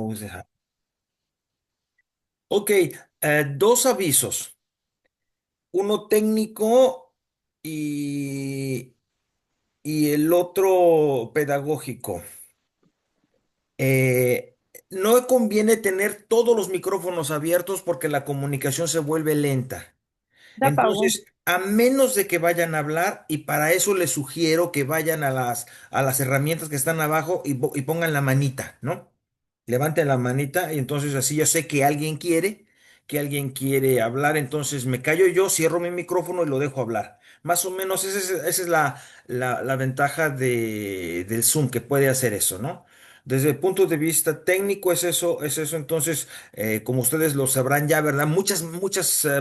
voz de Jaime. Ok, dos avisos. Uno técnico y, y el otro pedagógico. Eh, no conviene tener todos los micrófonos abiertos porque la comunicación se vuelve lenta. Ya apagó. Entonces, a menos de que vayan a hablar, y para eso les sugiero que vayan a las herramientas que están abajo y pongan la manita, ¿no? Levanten la manita y entonces así yo sé que alguien quiere hablar, entonces me callo yo, cierro mi micrófono y lo dejo hablar. Más o menos esa es la ventaja del Zoom, que puede hacer eso, ¿no? Desde el punto de vista técnico es eso. Entonces, como ustedes lo sabrán ya, ¿verdad? Muchas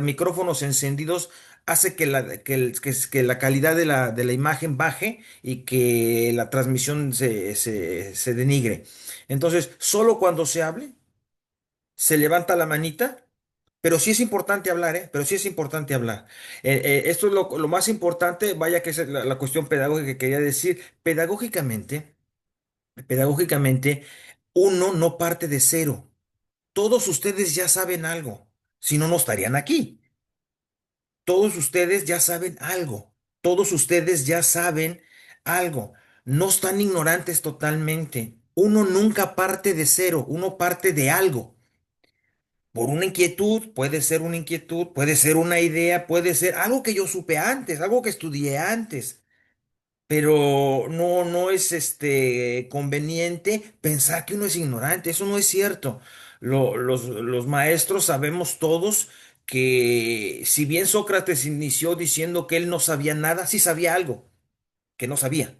micrófonos encendidos hace que la calidad de la imagen baje y que la transmisión se denigre. Entonces, solo cuando se hable, se levanta la manita, pero sí es importante hablar, ¿eh? Pero sí es importante hablar. Esto es lo más importante, vaya que es la cuestión pedagógica que quería decir. Pedagógicamente, uno no parte de cero. Todos ustedes ya saben algo, si no, no estarían aquí. Todos ustedes ya saben algo. Todos ustedes ya saben algo. No están ignorantes totalmente. Uno nunca parte de cero, uno parte de algo. Por una inquietud, puede ser una inquietud, puede ser una idea, puede ser algo que yo supe antes, algo que estudié antes. Pero no es conveniente pensar que uno es ignorante. Eso no es cierto. Los maestros sabemos todos que si bien Sócrates inició diciendo que él no sabía nada, sí sabía algo que no sabía.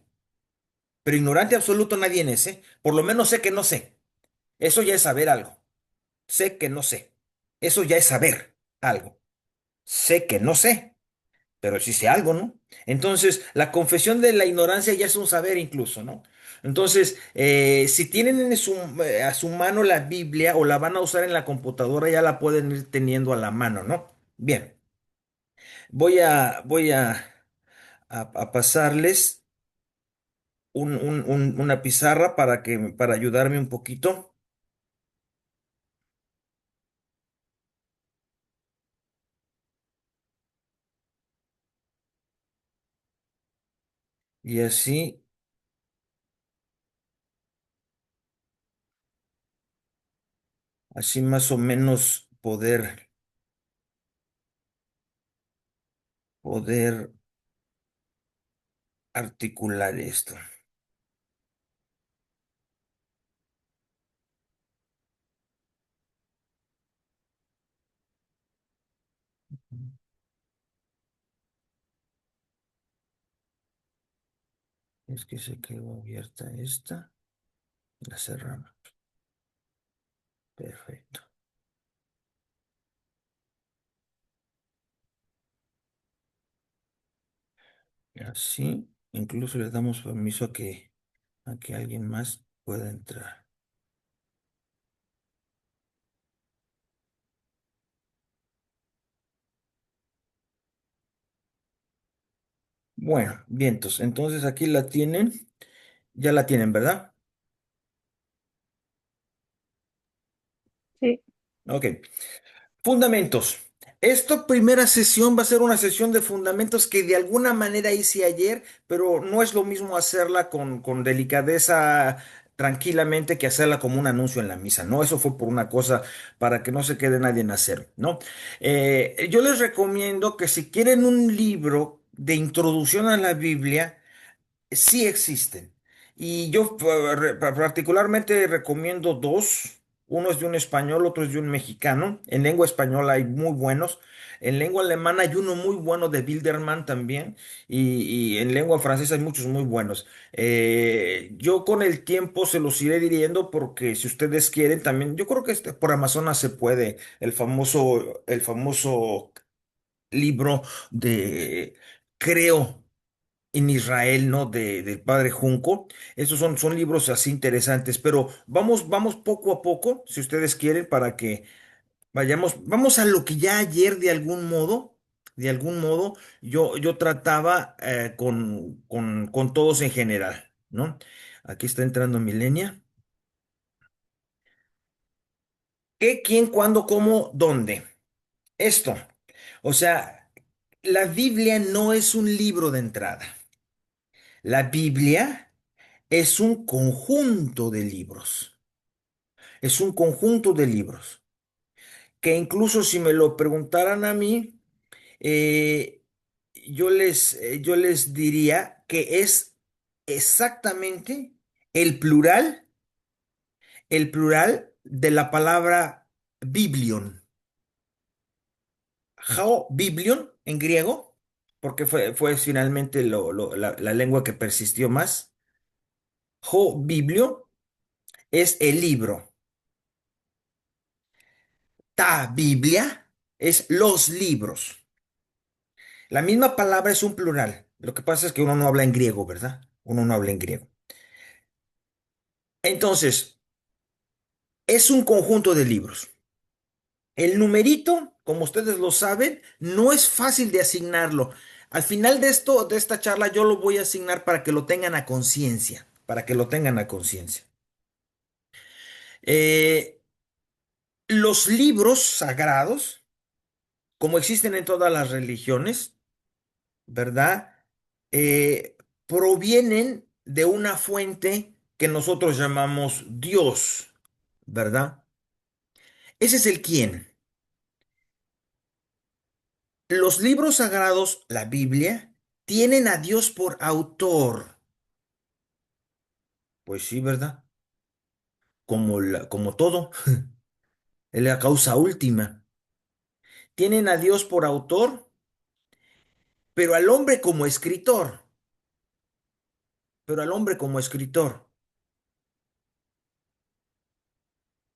Pero ignorante absoluto nadie es, ¿eh? Por lo menos sé que no sé. Eso ya es saber algo. Sé que no sé. Eso ya es saber algo. Sé que no sé, pero sí sé algo, ¿no? Entonces, la confesión de la ignorancia ya es un saber incluso, ¿no? Entonces, si tienen a su mano la Biblia o la van a usar en la computadora, ya la pueden ir teniendo a la mano, ¿no? Bien, voy a pasarles una pizarra para ayudarme un poquito. Y así más o menos poder articular esto. Es que se quedó abierta esta. La cerramos. Perfecto. Así, incluso le damos permiso a que alguien más pueda entrar. Bueno, vientos. Entonces aquí la tienen. Ya la tienen, ¿verdad? Sí. Ok. Fundamentos. Esta primera sesión va a ser una sesión de fundamentos que de alguna manera hice ayer, pero no es lo mismo hacerla con delicadeza tranquilamente que hacerla como un anuncio en la misa, ¿no? Eso fue por una cosa para que no se quede nadie en hacer, ¿no? Yo les recomiendo que si quieren un libro de introducción a la Biblia, sí existen. Y yo particularmente recomiendo dos. Uno es de un español, otro es de un mexicano. En lengua española hay muy buenos. En lengua alemana hay uno muy bueno de Bilderman también. Y en lengua francesa hay muchos muy buenos. Yo con el tiempo se los iré dirigiendo porque si ustedes quieren también, yo creo que por Amazonas se puede. El famoso libro de, creo en Israel, ¿no? Del padre Junco. Esos son libros así interesantes, pero vamos poco a poco, si ustedes quieren, para que vamos a lo que ya ayer de algún modo, yo trataba con todos en general, ¿no? Aquí está entrando Milenia. ¿Qué, quién, cuándo, cómo, dónde? Esto. O sea, la Biblia no es un libro de entrada. La Biblia es un conjunto de libros. Es un conjunto de libros. Que incluso si me lo preguntaran a mí, eh, yo les diría que es exactamente el el plural de la palabra biblion. Biblion en griego, porque fue finalmente la lengua que persistió más. Biblio es el libro. Ta Biblia es los libros. La misma palabra es un plural. Lo que pasa es que uno no habla en griego, ¿verdad? Uno no habla en griego. Entonces, es un conjunto de libros. El numerito, como ustedes lo saben, no es fácil de asignarlo. Al final de esto, de esta charla, yo lo voy a asignar para que lo tengan a conciencia, para que lo tengan a conciencia. Eh, los libros sagrados, como existen en todas las religiones, ¿verdad? Provienen de una fuente que nosotros llamamos Dios, ¿verdad? Ese es el quién. Los libros sagrados, la Biblia, tienen a Dios por autor. Pues sí, ¿verdad? Como todo, es la causa última. Tienen a Dios por autor, pero al hombre como escritor. Pero al hombre como escritor.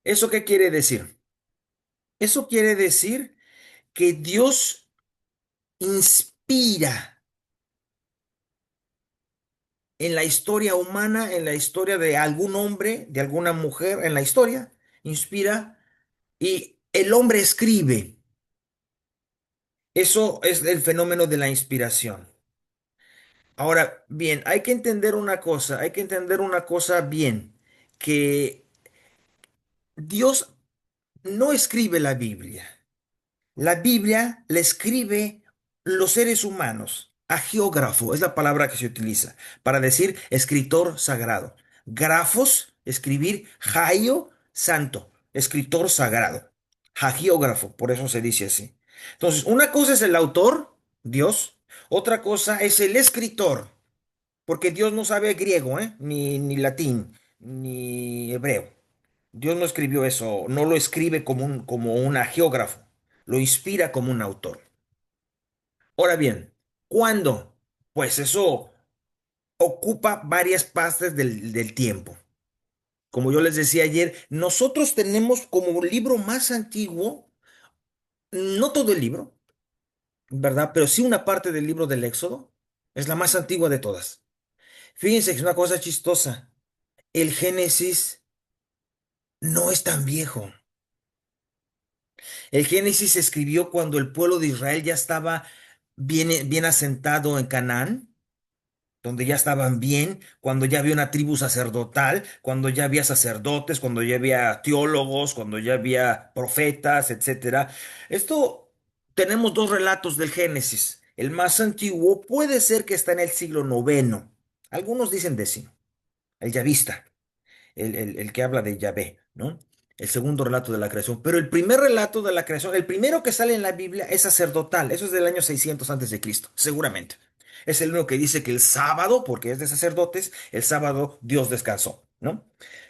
¿Eso qué quiere decir? Eso quiere decir que Dios inspira en la historia humana, en la historia de algún hombre, de alguna mujer, en la historia, inspira y el hombre escribe. Eso es el fenómeno de la inspiración. Ahora, bien, hay que entender una cosa, hay que entender una cosa bien, que Dios no escribe la Biblia. La Biblia la escribe los seres humanos. Agiógrafo es la palabra que se utiliza para decir escritor sagrado. Grafos, escribir, haio, santo, escritor sagrado. Hagiógrafo, por eso se dice así. Entonces, una cosa es el autor, Dios, otra cosa es el escritor, porque Dios no sabe griego, ¿eh? Ni latín, ni hebreo. Dios no escribió eso, no lo escribe como un agiógrafo, lo inspira como un autor. Ahora bien, ¿cuándo? Pues eso ocupa varias partes del tiempo. Como yo les decía ayer, nosotros tenemos como libro más antiguo, no todo el libro, ¿verdad? Pero sí una parte del libro del Éxodo, es la más antigua de todas. Fíjense que es una cosa chistosa. El Génesis no es tan viejo. El Génesis se escribió cuando el pueblo de Israel ya estaba bien asentado en Canaán, donde ya estaban bien, cuando ya había una tribu sacerdotal, cuando ya había sacerdotes, cuando ya había teólogos, cuando ya había profetas, etcétera. Esto tenemos dos relatos del Génesis. El más antiguo puede ser que está en el siglo noveno. Algunos dicen décimo, el Yavista el que habla de Yahvé, ¿no? El segundo relato de la creación. Pero el primer relato de la creación, el primero que sale en la Biblia es sacerdotal. Eso es del año 600 antes de Cristo, seguramente. Es el único que dice que el sábado, porque es de sacerdotes, el sábado Dios descansó, ¿no?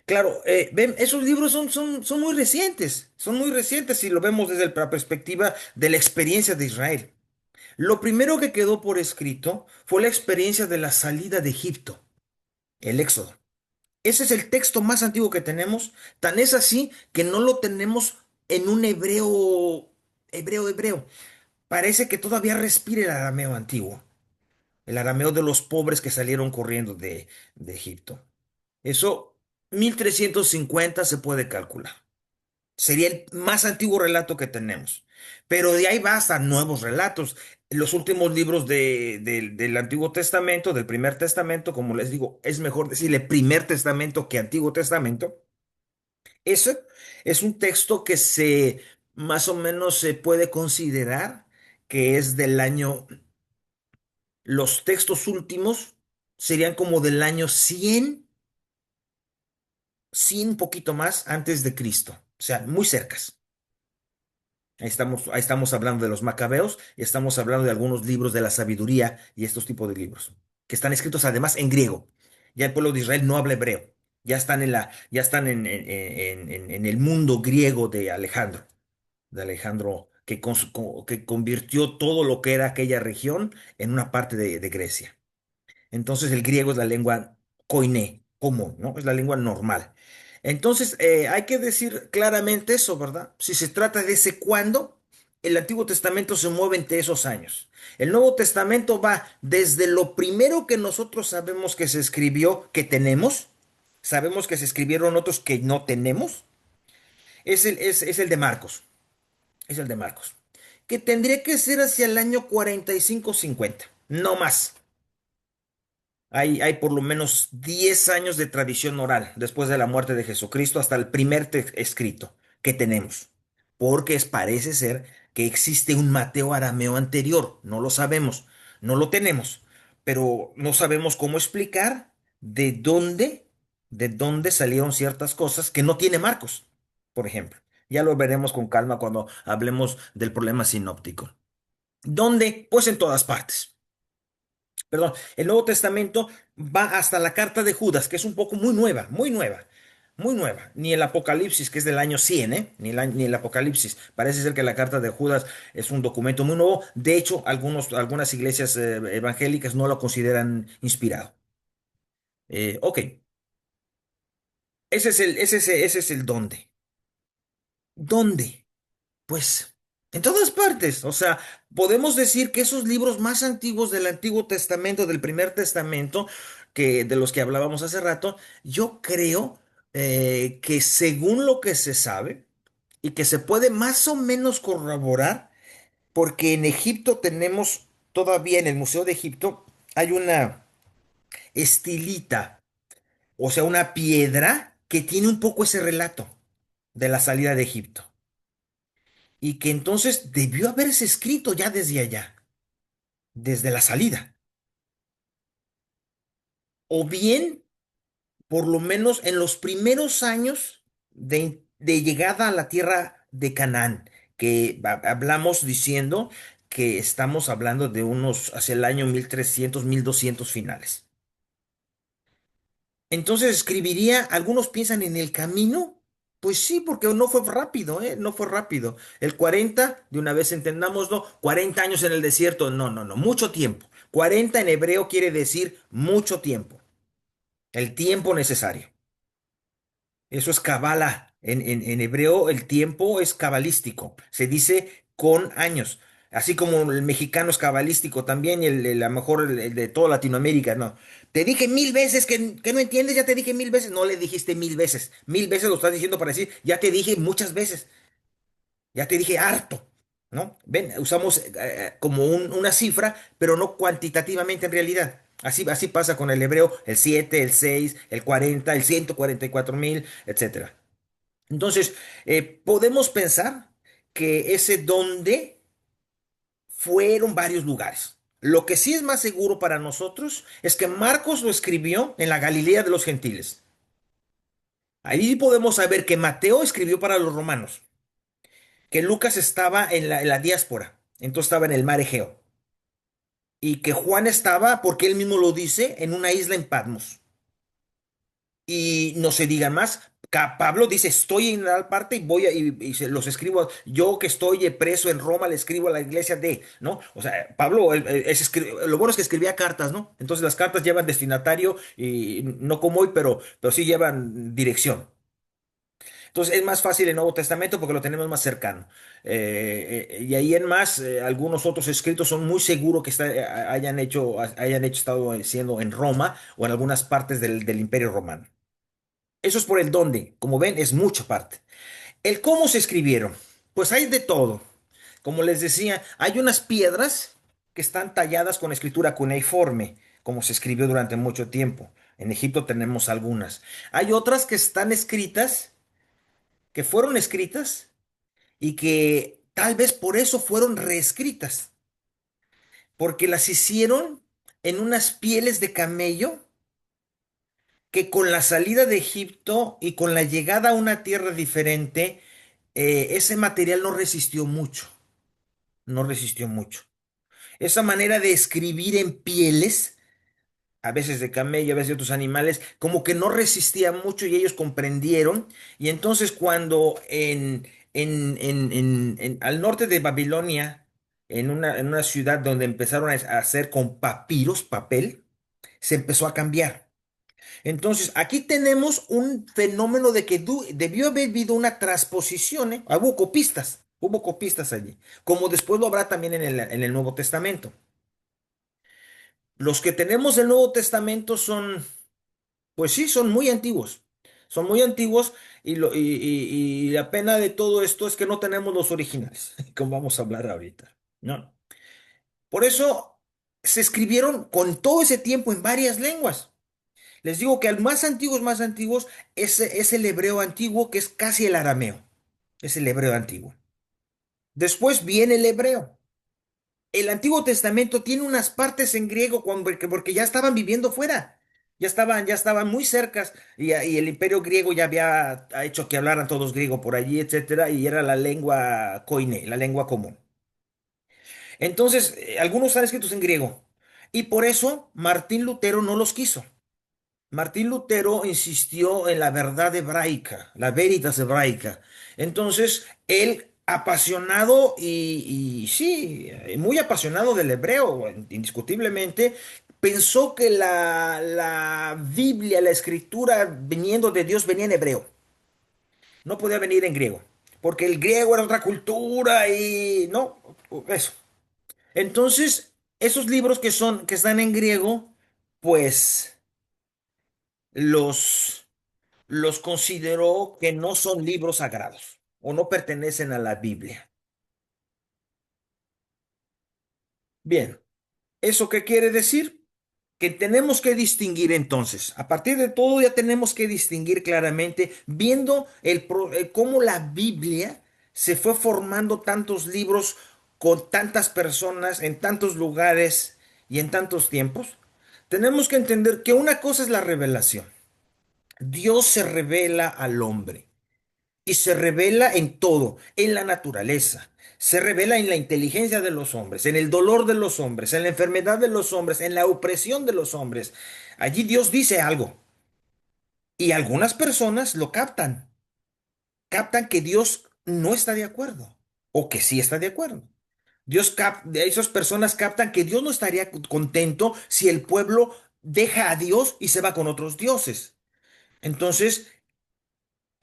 Claro, ven, esos libros son son muy recientes si lo vemos desde la perspectiva de la experiencia de Israel. Lo primero que quedó por escrito fue la experiencia de la salida de Egipto, el Éxodo. Ese es el texto más antiguo que tenemos. Tan es así que no lo tenemos en un hebreo. Parece que todavía respira el arameo antiguo, el arameo de los pobres que salieron corriendo de Egipto. Eso, 1350 se puede calcular. Sería el más antiguo relato que tenemos. Pero de ahí va hasta nuevos relatos. Los últimos libros del Antiguo Testamento, del Primer Testamento, como les digo, es mejor decirle Primer Testamento que Antiguo Testamento. Eso es un texto que más o menos se puede considerar que es del año, los textos últimos serían como del año 100 un poquito más antes de Cristo, o sea, muy cercas. Ahí estamos hablando de los macabeos y estamos hablando de algunos libros de la sabiduría y estos tipos de libros, que están escritos además en griego. Ya el pueblo de Israel no habla hebreo, ya están en el mundo griego de Alejandro que convirtió todo lo que era aquella región en una parte de Grecia. Entonces el griego es la lengua koiné, común, ¿no? Es la lengua normal. Entonces hay que decir claramente eso, ¿verdad? Si se trata de ese cuándo, el Antiguo Testamento se mueve entre esos años. El Nuevo Testamento va desde lo primero que nosotros sabemos que se escribió, que tenemos, sabemos que se escribieron otros que no tenemos, es el de Marcos, es el de Marcos, que tendría que ser hacia el año 45-50, no más. Hay por lo menos 10 años de tradición oral después de la muerte de Jesucristo hasta el primer escrito que tenemos. Porque parece ser que existe un Mateo arameo anterior. No lo sabemos, no lo tenemos, pero no sabemos cómo explicar de dónde, de dónde salieron ciertas cosas que no tiene Marcos, por ejemplo. Ya lo veremos con calma cuando hablemos del problema sinóptico. ¿Dónde? Pues en todas partes. Perdón, el Nuevo Testamento va hasta la carta de Judas, que es un poco muy nueva, muy nueva, muy nueva. Ni el Apocalipsis, que es del año 100, ¿eh? Ni el Apocalipsis. Parece ser que la carta de Judas es un documento muy nuevo. De hecho, algunas iglesias evangélicas no lo consideran inspirado. Ok, ese es el dónde. ¿Dónde? Pues en todas partes. O sea, podemos decir que esos libros más antiguos del Antiguo Testamento, del Primer Testamento, que de los que hablábamos hace rato, yo creo que según lo que se sabe y que se puede más o menos corroborar, porque en Egipto tenemos todavía en el Museo de Egipto hay una estilita, o sea, una piedra que tiene un poco ese relato de la salida de Egipto y que entonces debió haberse escrito ya desde allá, desde la salida, o bien, por lo menos en los primeros años de llegada a la tierra de Canaán, que hablamos diciendo que estamos hablando de unos hacia el año 1300 1200 finales. Entonces escribiría, algunos piensan en el camino, pues sí, porque no fue rápido, ¿eh? No fue rápido. El 40 de una vez entendámoslo, 40 años en el desierto, no, no, no, mucho tiempo. 40 en hebreo quiere decir mucho tiempo, el tiempo necesario. Eso es cabala. En hebreo el tiempo es cabalístico. Se dice con años. Así como el mexicano es cabalístico también y a lo mejor el de toda Latinoamérica, no. Te dije 1000 veces que no entiendes, ya te dije 1000 veces. No le dijiste 1000 veces. 1000 veces lo estás diciendo para decir, ya te dije muchas veces. Ya te dije harto. ¿No? Ven, usamos como una cifra, pero no cuantitativamente en realidad. Así pasa con el hebreo, el 7 el 6 el 40 el 144.000, etcétera. Entonces, podemos pensar que ese donde fueron varios lugares. Lo que sí es más seguro para nosotros es que Marcos lo escribió en la Galilea de los gentiles. Ahí podemos saber que Mateo escribió para los romanos, que Lucas estaba en la diáspora, entonces estaba en el mar Egeo, y que Juan estaba, porque él mismo lo dice, en una isla en Patmos. Y no se digan más. Pablo dice, estoy en tal parte y y se los escribo. Yo que estoy preso en Roma, le escribo a la iglesia de, ¿no? O sea, Pablo, lo bueno es que escribía cartas, ¿no? Entonces las cartas llevan destinatario y no como hoy, pero sí llevan dirección. Entonces es más fácil el Nuevo Testamento porque lo tenemos más cercano. Y ahí en más, algunos otros escritos son muy seguros que hayan hecho estado siendo en Roma o en algunas partes del Imperio Romano. Eso es por el dónde. Como ven, es mucha parte. El cómo se escribieron. Pues hay de todo. Como les decía, hay unas piedras que están talladas con escritura cuneiforme, como se escribió durante mucho tiempo. En Egipto tenemos algunas. Hay otras que están escritas que fueron escritas y que tal vez por eso fueron reescritas, porque las hicieron en unas pieles de camello que con la salida de Egipto y con la llegada a una tierra diferente, ese material no resistió mucho, no resistió mucho. Esa manera de escribir en pieles, a veces de camello, a veces de otros animales, como que no resistía mucho y ellos comprendieron. Y entonces cuando al norte de Babilonia, en una ciudad donde empezaron a hacer con papiros, papel, se empezó a cambiar. Entonces, aquí tenemos un fenómeno de que debió haber habido una transposición, ¿eh? Hubo copistas allí, como después lo habrá también en el Nuevo Testamento. Los que tenemos el Nuevo Testamento son, pues sí, son muy antiguos y la pena de todo esto es que no tenemos los originales, como vamos a hablar ahorita, ¿no? Por eso se escribieron con todo ese tiempo en varias lenguas. Les digo que al más antiguos, es el hebreo antiguo, que es casi el arameo. Es el hebreo antiguo. Después viene el hebreo. El Antiguo Testamento tiene unas partes en griego porque ya estaban viviendo fuera. Ya estaban muy cercas y el imperio griego ya había hecho que hablaran todos griego por allí, etcétera, y era la lengua koine, la lengua común. Entonces, algunos están escritos en griego. Y por eso Martín Lutero no los quiso. Martín Lutero insistió en la verdad hebraica, la veritas hebraica. Entonces, él, apasionado y sí, muy apasionado del hebreo, indiscutiblemente, pensó que la Biblia, la escritura viniendo de Dios, venía en hebreo. No podía venir en griego, porque el griego era otra cultura y no, eso. Entonces, esos libros que están en griego, pues los consideró que no son libros sagrados o no pertenecen a la Biblia. Bien, ¿eso qué quiere decir? Que tenemos que distinguir entonces. A partir de todo ya tenemos que distinguir claramente, viendo cómo la Biblia se fue formando tantos libros con tantas personas en tantos lugares y en tantos tiempos. Tenemos que entender que una cosa es la revelación. Dios se revela al hombre. Y se revela en todo, en la naturaleza, se revela en la inteligencia de los hombres, en el dolor de los hombres, en la enfermedad de los hombres, en la opresión de los hombres. Allí Dios dice algo y algunas personas lo captan que Dios no está de acuerdo o que sí está de acuerdo. Esas personas captan que Dios no estaría contento si el pueblo deja a Dios y se va con otros dioses. Entonces,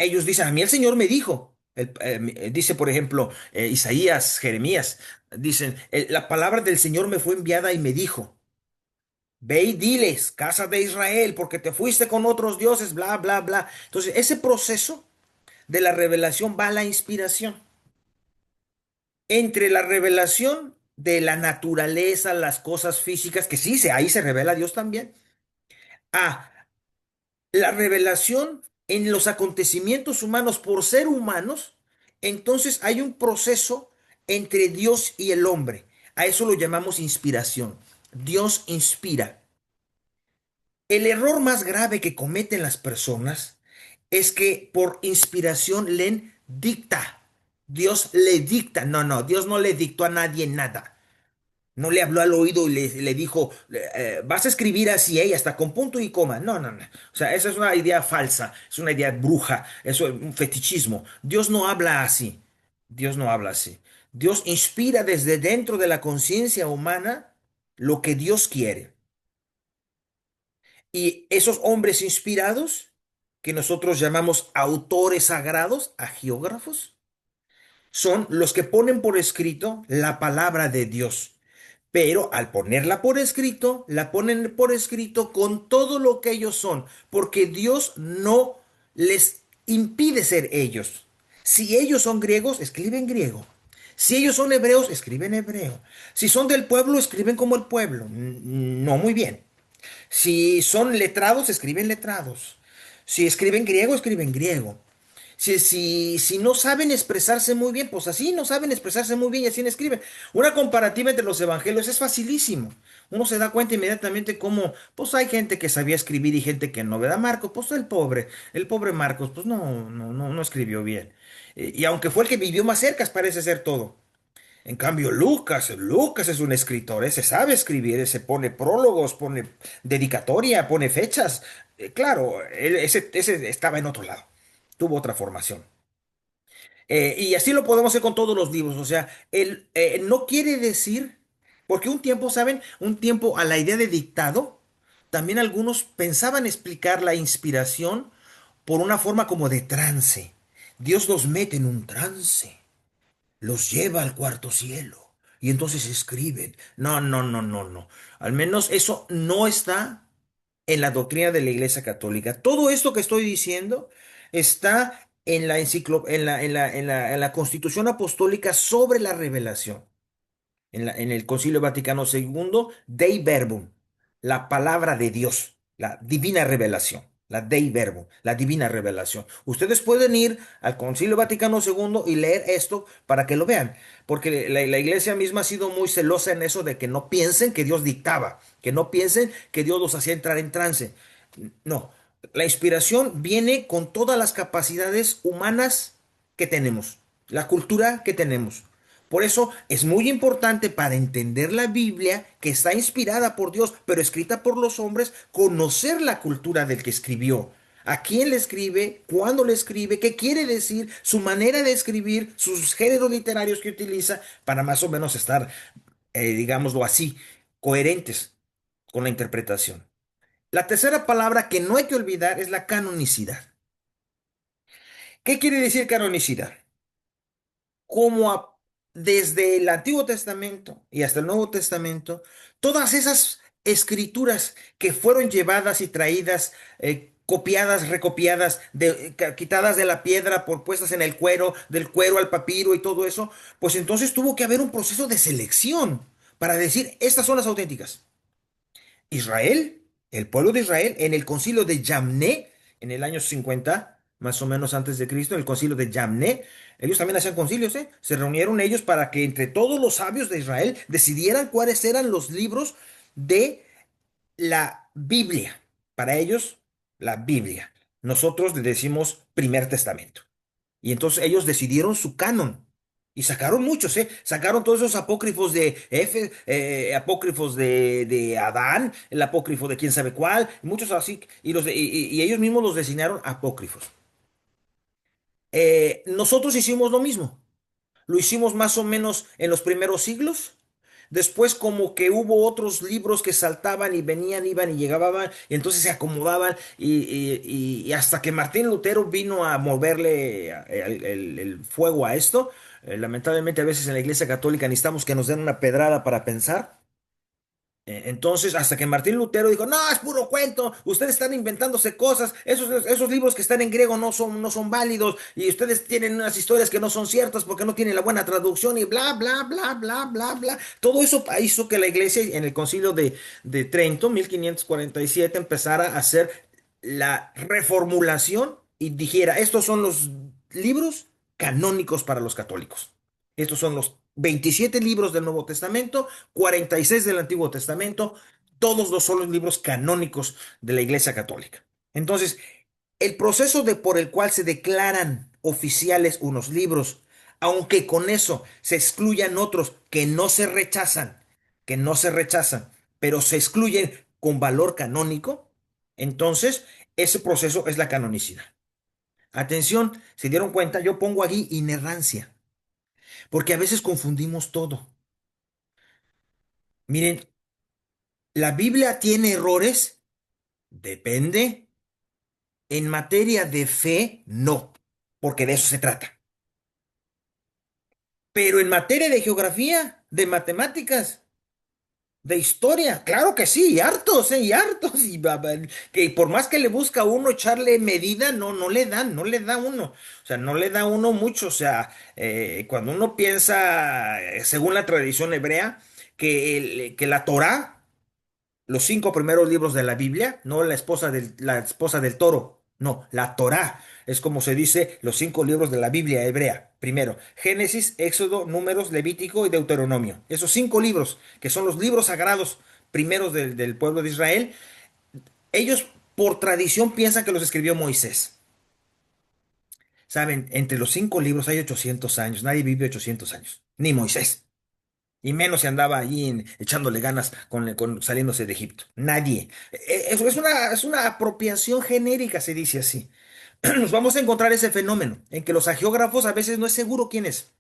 ellos dicen, a mí el Señor me dijo. Dice, por ejemplo, Isaías, Jeremías, dicen, la palabra del Señor me fue enviada y me dijo, ve y diles, casa de Israel, porque te fuiste con otros dioses, bla, bla, bla. Entonces, ese proceso de la revelación va a la inspiración. Entre la revelación de la naturaleza, las cosas físicas, que sí, ahí se revela Dios también, a la revelación en los acontecimientos humanos por ser humanos, entonces hay un proceso entre Dios y el hombre. A eso lo llamamos inspiración. Dios inspira. El error más grave que cometen las personas es que por inspiración leen dicta. Dios le dicta. No, no, Dios no le dictó a nadie nada. No le habló al oído y le dijo, vas a escribir así, hasta con punto y coma. No, no, no. O sea, esa es una idea falsa, es una idea bruja, eso es un fetichismo. Dios no habla así. Dios no habla así. Dios inspira desde dentro de la conciencia humana lo que Dios quiere. Y esos hombres inspirados, que nosotros llamamos autores sagrados, agiógrafos, son los que ponen por escrito la palabra de Dios. Pero al ponerla por escrito, la ponen por escrito con todo lo que ellos son, porque Dios no les impide ser ellos. Si ellos son griegos, escriben griego. Si ellos son hebreos, escriben hebreo. Si son del pueblo, escriben como el pueblo. No muy bien. Si son letrados, escriben letrados. Si escriben griego, escriben griego. Si no saben expresarse muy bien, pues así no saben expresarse muy bien y así no escriben. Una comparativa entre los evangelios es facilísimo. Uno se da cuenta inmediatamente cómo, pues hay gente que sabía escribir y gente que no, ¿verdad? Marcos, pues el pobre Marcos, pues no escribió bien. Y aunque fue el que vivió más cerca, parece ser todo. En cambio, Lucas es un escritor, ese sabe escribir, ese pone prólogos, pone dedicatoria, pone fechas. Claro, ese estaba en otro lado, tuvo otra formación. Y así lo podemos hacer con todos los libros, o sea, no quiere decir, porque un tiempo, ¿saben? Un tiempo a la idea de dictado, también algunos pensaban explicar la inspiración por una forma como de trance. Dios los mete en un trance, los lleva al cuarto cielo y entonces escriben. No. Al menos eso no está en la doctrina de la Iglesia Católica. Todo esto que estoy diciendo está en la en la Constitución Apostólica sobre la revelación en el Concilio Vaticano II, Dei Verbum, la palabra de Dios, la divina revelación, la Dei Verbum, la divina revelación. Ustedes pueden ir al Concilio Vaticano II y leer esto para que lo vean, porque la iglesia misma ha sido muy celosa en eso de que no piensen que Dios dictaba, que no piensen que Dios los hacía entrar en trance. No, la inspiración viene con todas las capacidades humanas que tenemos, la cultura que tenemos. Por eso es muy importante para entender la Biblia, que está inspirada por Dios, pero escrita por los hombres, conocer la cultura del que escribió. A quién le escribe, cuándo le escribe, qué quiere decir, su manera de escribir, sus géneros literarios que utiliza, para más o menos estar, digámoslo así, coherentes con la interpretación. La tercera palabra que no hay que olvidar es la canonicidad. ¿Qué quiere decir canonicidad? como a- Desde el Antiguo Testamento y hasta el Nuevo Testamento, todas esas escrituras que fueron llevadas y traídas, copiadas, recopiadas, quitadas de la piedra, por puestas en el cuero, del cuero al papiro y todo eso, pues entonces tuvo que haber un proceso de selección para decir, estas son las auténticas. Israel, el pueblo de Israel, en el concilio de Yamné, en el año 50 más o menos antes de Cristo, el concilio de Yamné, ellos también hacían concilios, ¿eh? Se reunieron ellos para que entre todos los sabios de Israel decidieran cuáles eran los libros de la Biblia. Para ellos, la Biblia. Nosotros le decimos primer testamento. Y entonces ellos decidieron su canon. Y sacaron muchos, ¿eh? Sacaron todos esos apócrifos apócrifos de Adán, el apócrifo de quién sabe cuál, muchos así, y ellos mismos los designaron apócrifos. Nosotros hicimos lo mismo. Lo hicimos más o menos en los primeros siglos. Después como que hubo otros libros que saltaban y venían, iban y llegaban, y entonces se acomodaban, y hasta que Martín Lutero vino a moverle el fuego a esto. Lamentablemente a veces en la Iglesia Católica necesitamos que nos den una pedrada para pensar. Entonces, hasta que Martín Lutero dijo, no, es puro cuento, ustedes están inventándose cosas, esos libros que están en griego no son válidos, y ustedes tienen unas historias que no son ciertas porque no tienen la buena traducción, y bla, bla, bla, bla, bla, bla. Todo eso hizo que la iglesia en el concilio de Trento, 1547, empezara a hacer la reformulación y dijera, estos son los libros canónicos para los católicos. Estos son los 27 libros del Nuevo Testamento, 46 del Antiguo Testamento, todos los son los libros canónicos de la Iglesia Católica. Entonces, el proceso por el cual se declaran oficiales unos libros, aunque con eso se excluyan otros que no se rechazan, pero se excluyen con valor canónico, entonces ese proceso es la canonicidad. Atención, se dieron cuenta, yo pongo aquí inerrancia, porque a veces confundimos todo. Miren, ¿la Biblia tiene errores? Depende. En materia de fe, no, porque de eso se trata. Pero en materia de geografía, de matemáticas, de historia, claro que sí, y hartos, y hartos, que por más que le busca a uno echarle medida, no le dan, no le da uno, o sea, no le da uno mucho, o sea, cuando uno piensa, según la tradición hebrea, que la Torá, los cinco primeros libros de la Biblia, no la esposa del toro. No, la Torá es como se dice los cinco libros de la Biblia hebrea. Primero, Génesis, Éxodo, Números, Levítico y Deuteronomio. Esos cinco libros, que son los libros sagrados primeros del pueblo de Israel, ellos por tradición piensan que los escribió Moisés. Saben, entre los cinco libros hay 800 años. Nadie vive 800 años. Ni Moisés. Y menos se andaba allí echándole ganas saliéndose de Egipto. Nadie. Eso es una apropiación genérica, se dice así. Nos vamos a encontrar ese fenómeno en que los agiógrafos a veces no es seguro quién es.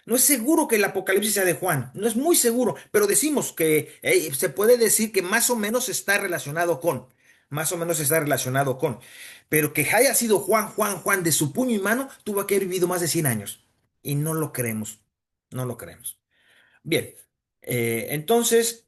No es seguro que el Apocalipsis sea de Juan, no es muy seguro, pero decimos que se puede decir que más o menos está relacionado con, más o menos está relacionado con, pero que haya sido Juan, Juan, Juan de su puño y mano, tuvo que haber vivido más de 100 años. Y no lo creemos, no lo creemos. Bien, entonces...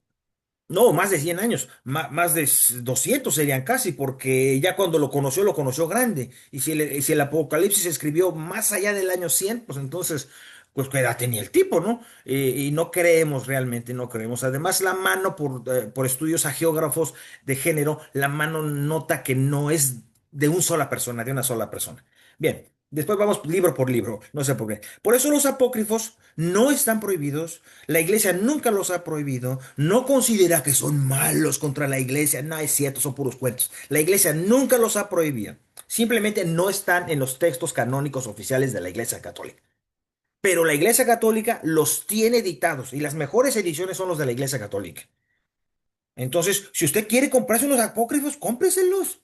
No, más de 100 años, más de 200 serían casi, porque ya cuando lo conoció grande. Y si el Apocalipsis se escribió más allá del año 100, pues entonces, pues qué edad tenía el tipo, ¿no? Y no creemos realmente, no creemos. Además, la mano, por estudios a geógrafos de género, la mano nota que no es de una sola persona, de una sola persona. Bien. Después vamos libro por libro, no sé por qué. Por eso los apócrifos no están prohibidos, la iglesia nunca los ha prohibido, no considera que son malos contra la iglesia, no es cierto, son puros cuentos. La iglesia nunca los ha prohibido, simplemente no están en los textos canónicos oficiales de la iglesia católica. Pero la iglesia católica los tiene dictados y las mejores ediciones son los de la iglesia católica. Entonces, si usted quiere comprarse unos apócrifos, cómpreselos.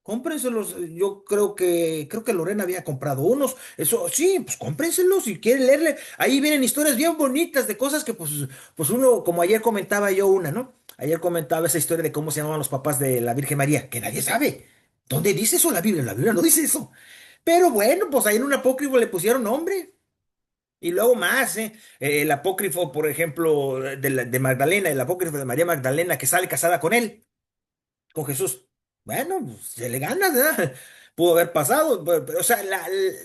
Cómprenselos, yo creo que Lorena había comprado unos, eso sí, pues cómprenselos si quieren leerle. Ahí vienen historias bien bonitas de cosas que pues uno, como ayer comentaba yo una, ¿no? Ayer comentaba esa historia de cómo se llamaban los papás de la Virgen María, que nadie sabe. ¿Dónde dice eso la Biblia? La Biblia no dice eso. Pero bueno, pues ahí en un apócrifo le pusieron nombre. Y luego más, ¿eh? El apócrifo, por ejemplo, de Magdalena, el apócrifo de María Magdalena, que sale casada con Jesús. Bueno, pues, se le gana, ¿verdad? Pudo haber pasado, o sea,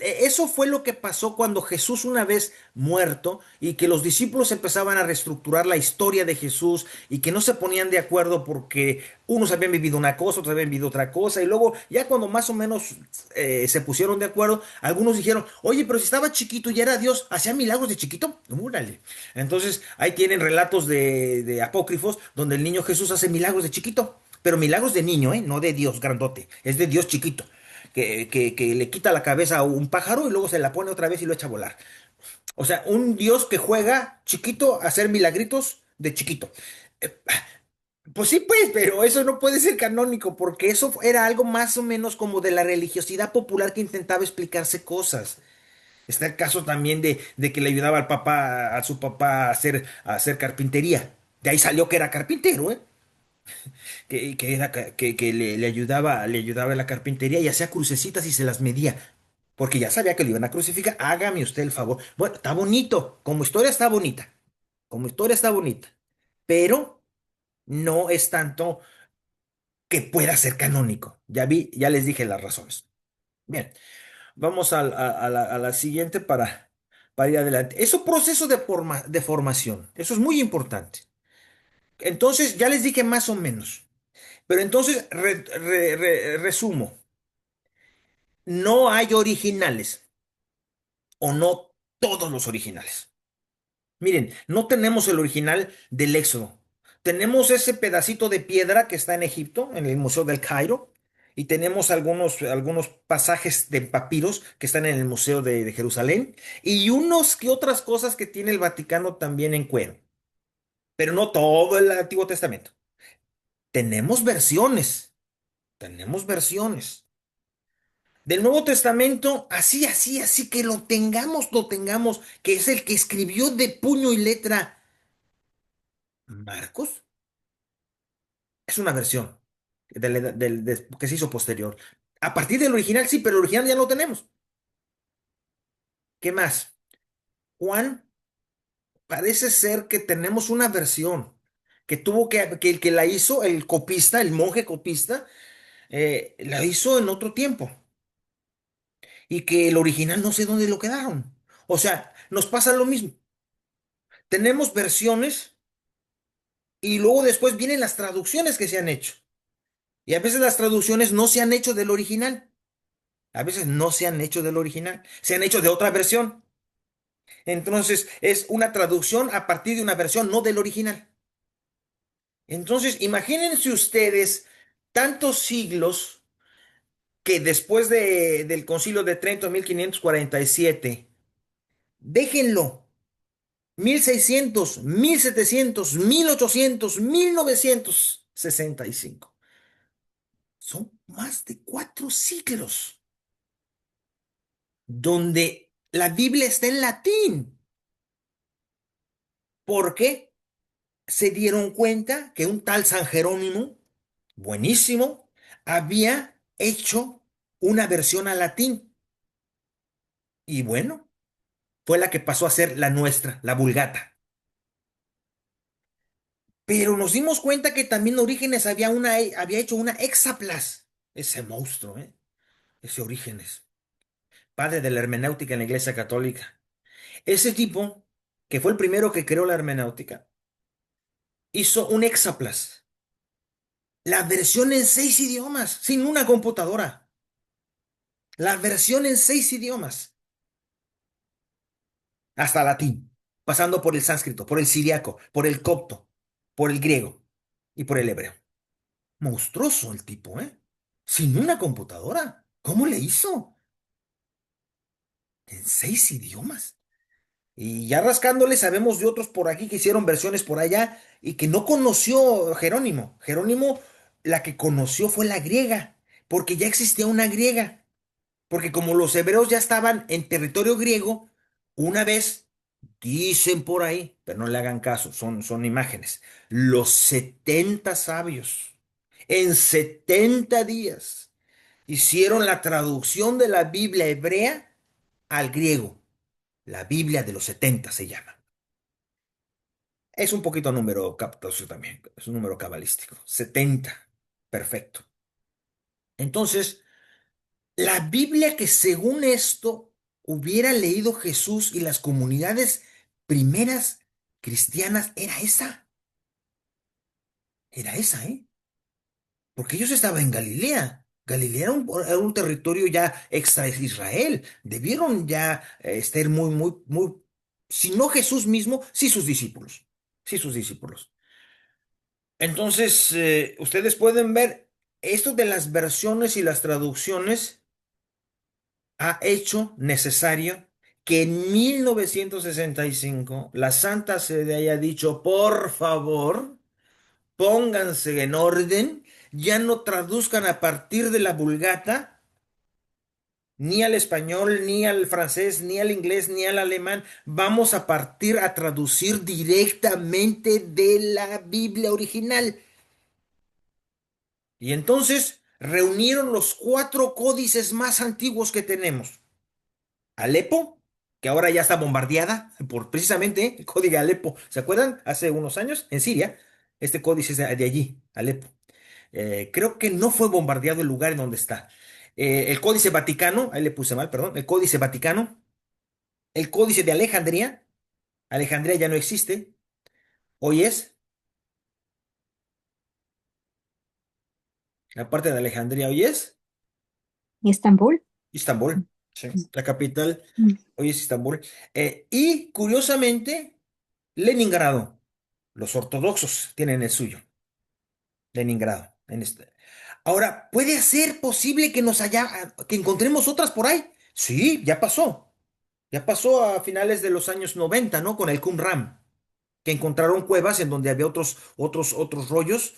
eso fue lo que pasó cuando Jesús una vez muerto y que los discípulos empezaban a reestructurar la historia de Jesús y que no se ponían de acuerdo porque unos habían vivido una cosa, otros habían vivido otra cosa y luego ya cuando más o menos se pusieron de acuerdo, algunos dijeron, oye, pero si estaba chiquito y era Dios, ¿hacía milagros de chiquito? Úrale. Entonces ahí tienen relatos de apócrifos donde el niño Jesús hace milagros de chiquito. Pero milagros de niño, ¿eh? No de Dios grandote, es de Dios chiquito, que le quita la cabeza a un pájaro y luego se la pone otra vez y lo echa a volar. O sea, un Dios que juega chiquito a hacer milagritos de chiquito. Eh, Pues sí, pues, pero eso no puede ser canónico, porque eso era algo más o menos como de la religiosidad popular que intentaba explicarse cosas. Está el caso también de que le ayudaba a su papá a hacer carpintería. De ahí salió que era carpintero, ¿eh? Que le ayudaba en la carpintería y hacía crucecitas y se las medía, porque ya sabía que lo iban a crucificar. Hágame usted el favor. Bueno, está bonito, como historia está bonita, como historia está bonita, pero no es tanto que pueda ser canónico. Ya les dije las razones. Bien, vamos a la siguiente para ir adelante. Es un proceso de formación, eso es muy importante. Entonces, ya les dije más o menos. Pero entonces, resumo, no hay originales o no todos los originales. Miren, no tenemos el original del Éxodo. Tenemos ese pedacito de piedra que está en Egipto, en el Museo del Cairo, y tenemos algunos pasajes de papiros que están en el Museo de Jerusalén, y unos que otras cosas que tiene el Vaticano también en cuero, pero no todo el Antiguo Testamento. Tenemos versiones, tenemos versiones. Del Nuevo Testamento, así, así, así que lo tengamos, que es el que escribió de puño y letra Marcos, es una versión que se hizo posterior. A partir del original, sí, pero el original ya lo tenemos. ¿Qué más? Juan, parece ser que tenemos una versión que el que la hizo, el copista, el monje copista, la hizo en otro tiempo y que el original no sé dónde lo quedaron. O sea, nos pasa lo mismo. Tenemos versiones y luego después vienen las traducciones que se han hecho. Y a veces las traducciones no se han hecho del original. A veces no se han hecho del original. Se han hecho de otra versión. Entonces es una traducción a partir de una versión, no del original. Entonces, imagínense ustedes tantos siglos que después del Concilio de Trento en 1547, déjenlo, 1600, 1700, 1800, 1965. Son más de 4 siglos donde la Biblia está en latín. ¿Por qué? Se dieron cuenta que un tal San Jerónimo, buenísimo, había hecho una versión a latín. Y bueno, fue la que pasó a ser la nuestra, la Vulgata. Pero nos dimos cuenta que también Orígenes había hecho una Hexaplas. Ese monstruo, ¿eh? Ese Orígenes, padre de la hermenéutica en la Iglesia Católica. Ese tipo, que fue el primero que creó la hermenéutica, hizo un Hexaplas. La versión en 6 idiomas, sin una computadora. La versión en 6 idiomas, hasta latín, pasando por el sánscrito, por el siriaco, por el copto, por el griego y por el hebreo. Monstruoso el tipo, ¿eh? Sin una computadora. ¿Cómo le hizo? En 6 idiomas. Y ya rascándole, sabemos de otros por aquí que hicieron versiones por allá y que no conoció Jerónimo. Jerónimo, la que conoció fue la griega, porque ya existía una griega. Porque como los hebreos ya estaban en territorio griego, una vez, dicen por ahí, pero no le hagan caso, son imágenes, los 70 sabios en 70 días hicieron la traducción de la Biblia hebrea al griego. La Biblia de los 70 se llama. Es un poquito número capcioso también, es un número cabalístico. 70. Perfecto. Entonces, la Biblia que según esto hubiera leído Jesús y las comunidades primeras cristianas era esa, ¿eh? Porque ellos estaban en Galilea. Galilea era un territorio ya extra Israel. Debieron ya estar muy, muy, muy, si no Jesús mismo, sí sus discípulos. Sí sus discípulos. Entonces, ustedes pueden ver esto de las versiones y las traducciones ha hecho necesario que en 1965 la Santa Sede haya dicho, por favor, pónganse en orden, ya no traduzcan a partir de la Vulgata, ni al español, ni al francés, ni al inglés, ni al alemán, vamos a partir a traducir directamente de la Biblia original. Y entonces reunieron los 4 códices más antiguos que tenemos. Alepo, que ahora ya está bombardeada por precisamente el códice de Alepo. ¿Se acuerdan? Hace unos años en Siria, este códice es de allí, Alepo. Creo que no fue bombardeado el lugar en donde está. El códice Vaticano, ahí le puse mal, perdón, el códice Vaticano, el códice de Alejandría, Alejandría ya no existe, hoy es, la parte de Alejandría hoy es Estambul. Istambul, sí, la capital Mm. hoy es Istambul. Y curiosamente, Leningrado, los ortodoxos tienen el suyo. Leningrado. Ahora, ¿puede ser posible que que encontremos otras por ahí? Sí, ya pasó. Ya pasó a finales de los años 90, ¿no? Con el Qumran, que encontraron cuevas en donde había otros rollos,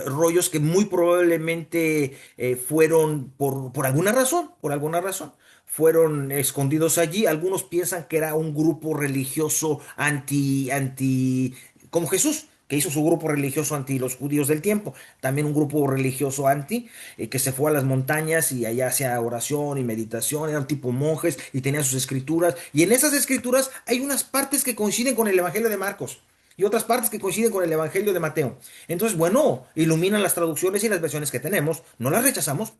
rollos que muy probablemente fueron por alguna razón, fueron escondidos allí. Algunos piensan que era un grupo religioso como Jesús, que hizo su grupo religioso anti los judíos del tiempo, también un grupo religioso que se fue a las montañas y allá hacía oración y meditación, eran tipo monjes y tenían sus escrituras, y en esas escrituras hay unas partes que coinciden con el Evangelio de Marcos y otras partes que coinciden con el Evangelio de Mateo. Entonces, bueno, iluminan las traducciones y las versiones que tenemos, no las rechazamos.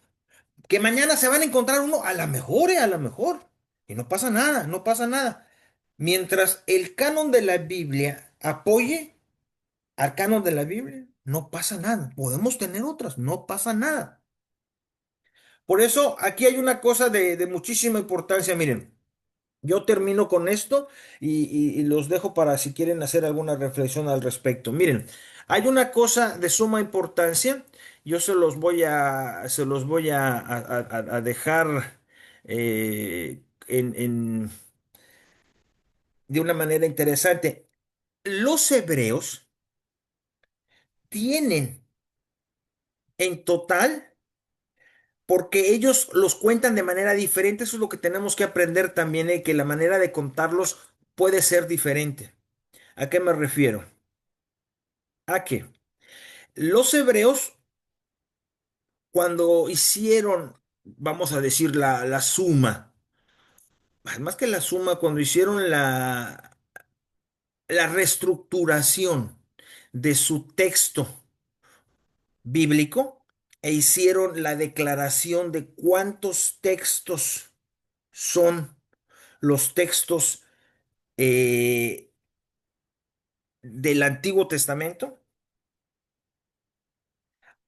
Que mañana se van a encontrar uno, a lo mejor, a lo mejor. Y no pasa nada, no pasa nada. Mientras el canon de la Biblia apoye al canon de la Biblia, no pasa nada. Podemos tener otras, no pasa nada. Por eso aquí hay una cosa de muchísima importancia. Miren, yo termino con esto y los dejo para si quieren hacer alguna reflexión al respecto. Miren, hay una cosa de suma importancia. Yo se los voy a dejar de una manera interesante. Los hebreos tienen en total, porque ellos los cuentan de manera diferente, eso es lo que tenemos que aprender también, que la manera de contarlos puede ser diferente. ¿A qué me refiero? A que los hebreos, cuando hicieron, vamos a decir, la suma, más que la suma, cuando hicieron la reestructuración de su texto bíblico e hicieron la declaración de cuántos textos son los textos eh, del Antiguo Testamento,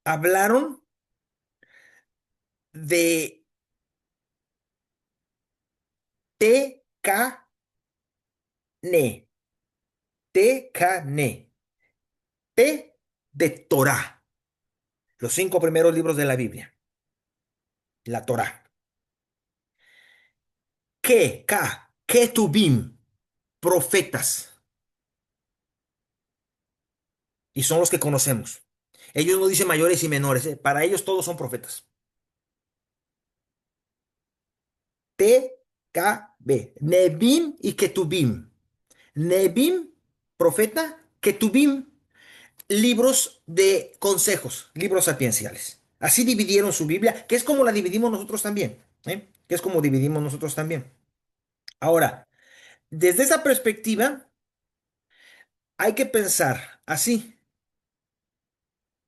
hablaron de Tecane, Tecane, T de Torá, los 5 primeros libros de la Biblia, la Torá. Ketubim, profetas, y son los que conocemos. Ellos no dicen mayores y menores, para ellos todos son profetas. TKB, Nebim y Ketubim. Nebim, profeta, Ketubim, libros de consejos, libros sapienciales. Así dividieron su Biblia, que es como la dividimos nosotros también, que es como dividimos nosotros también. Ahora, desde esa perspectiva, hay que pensar así.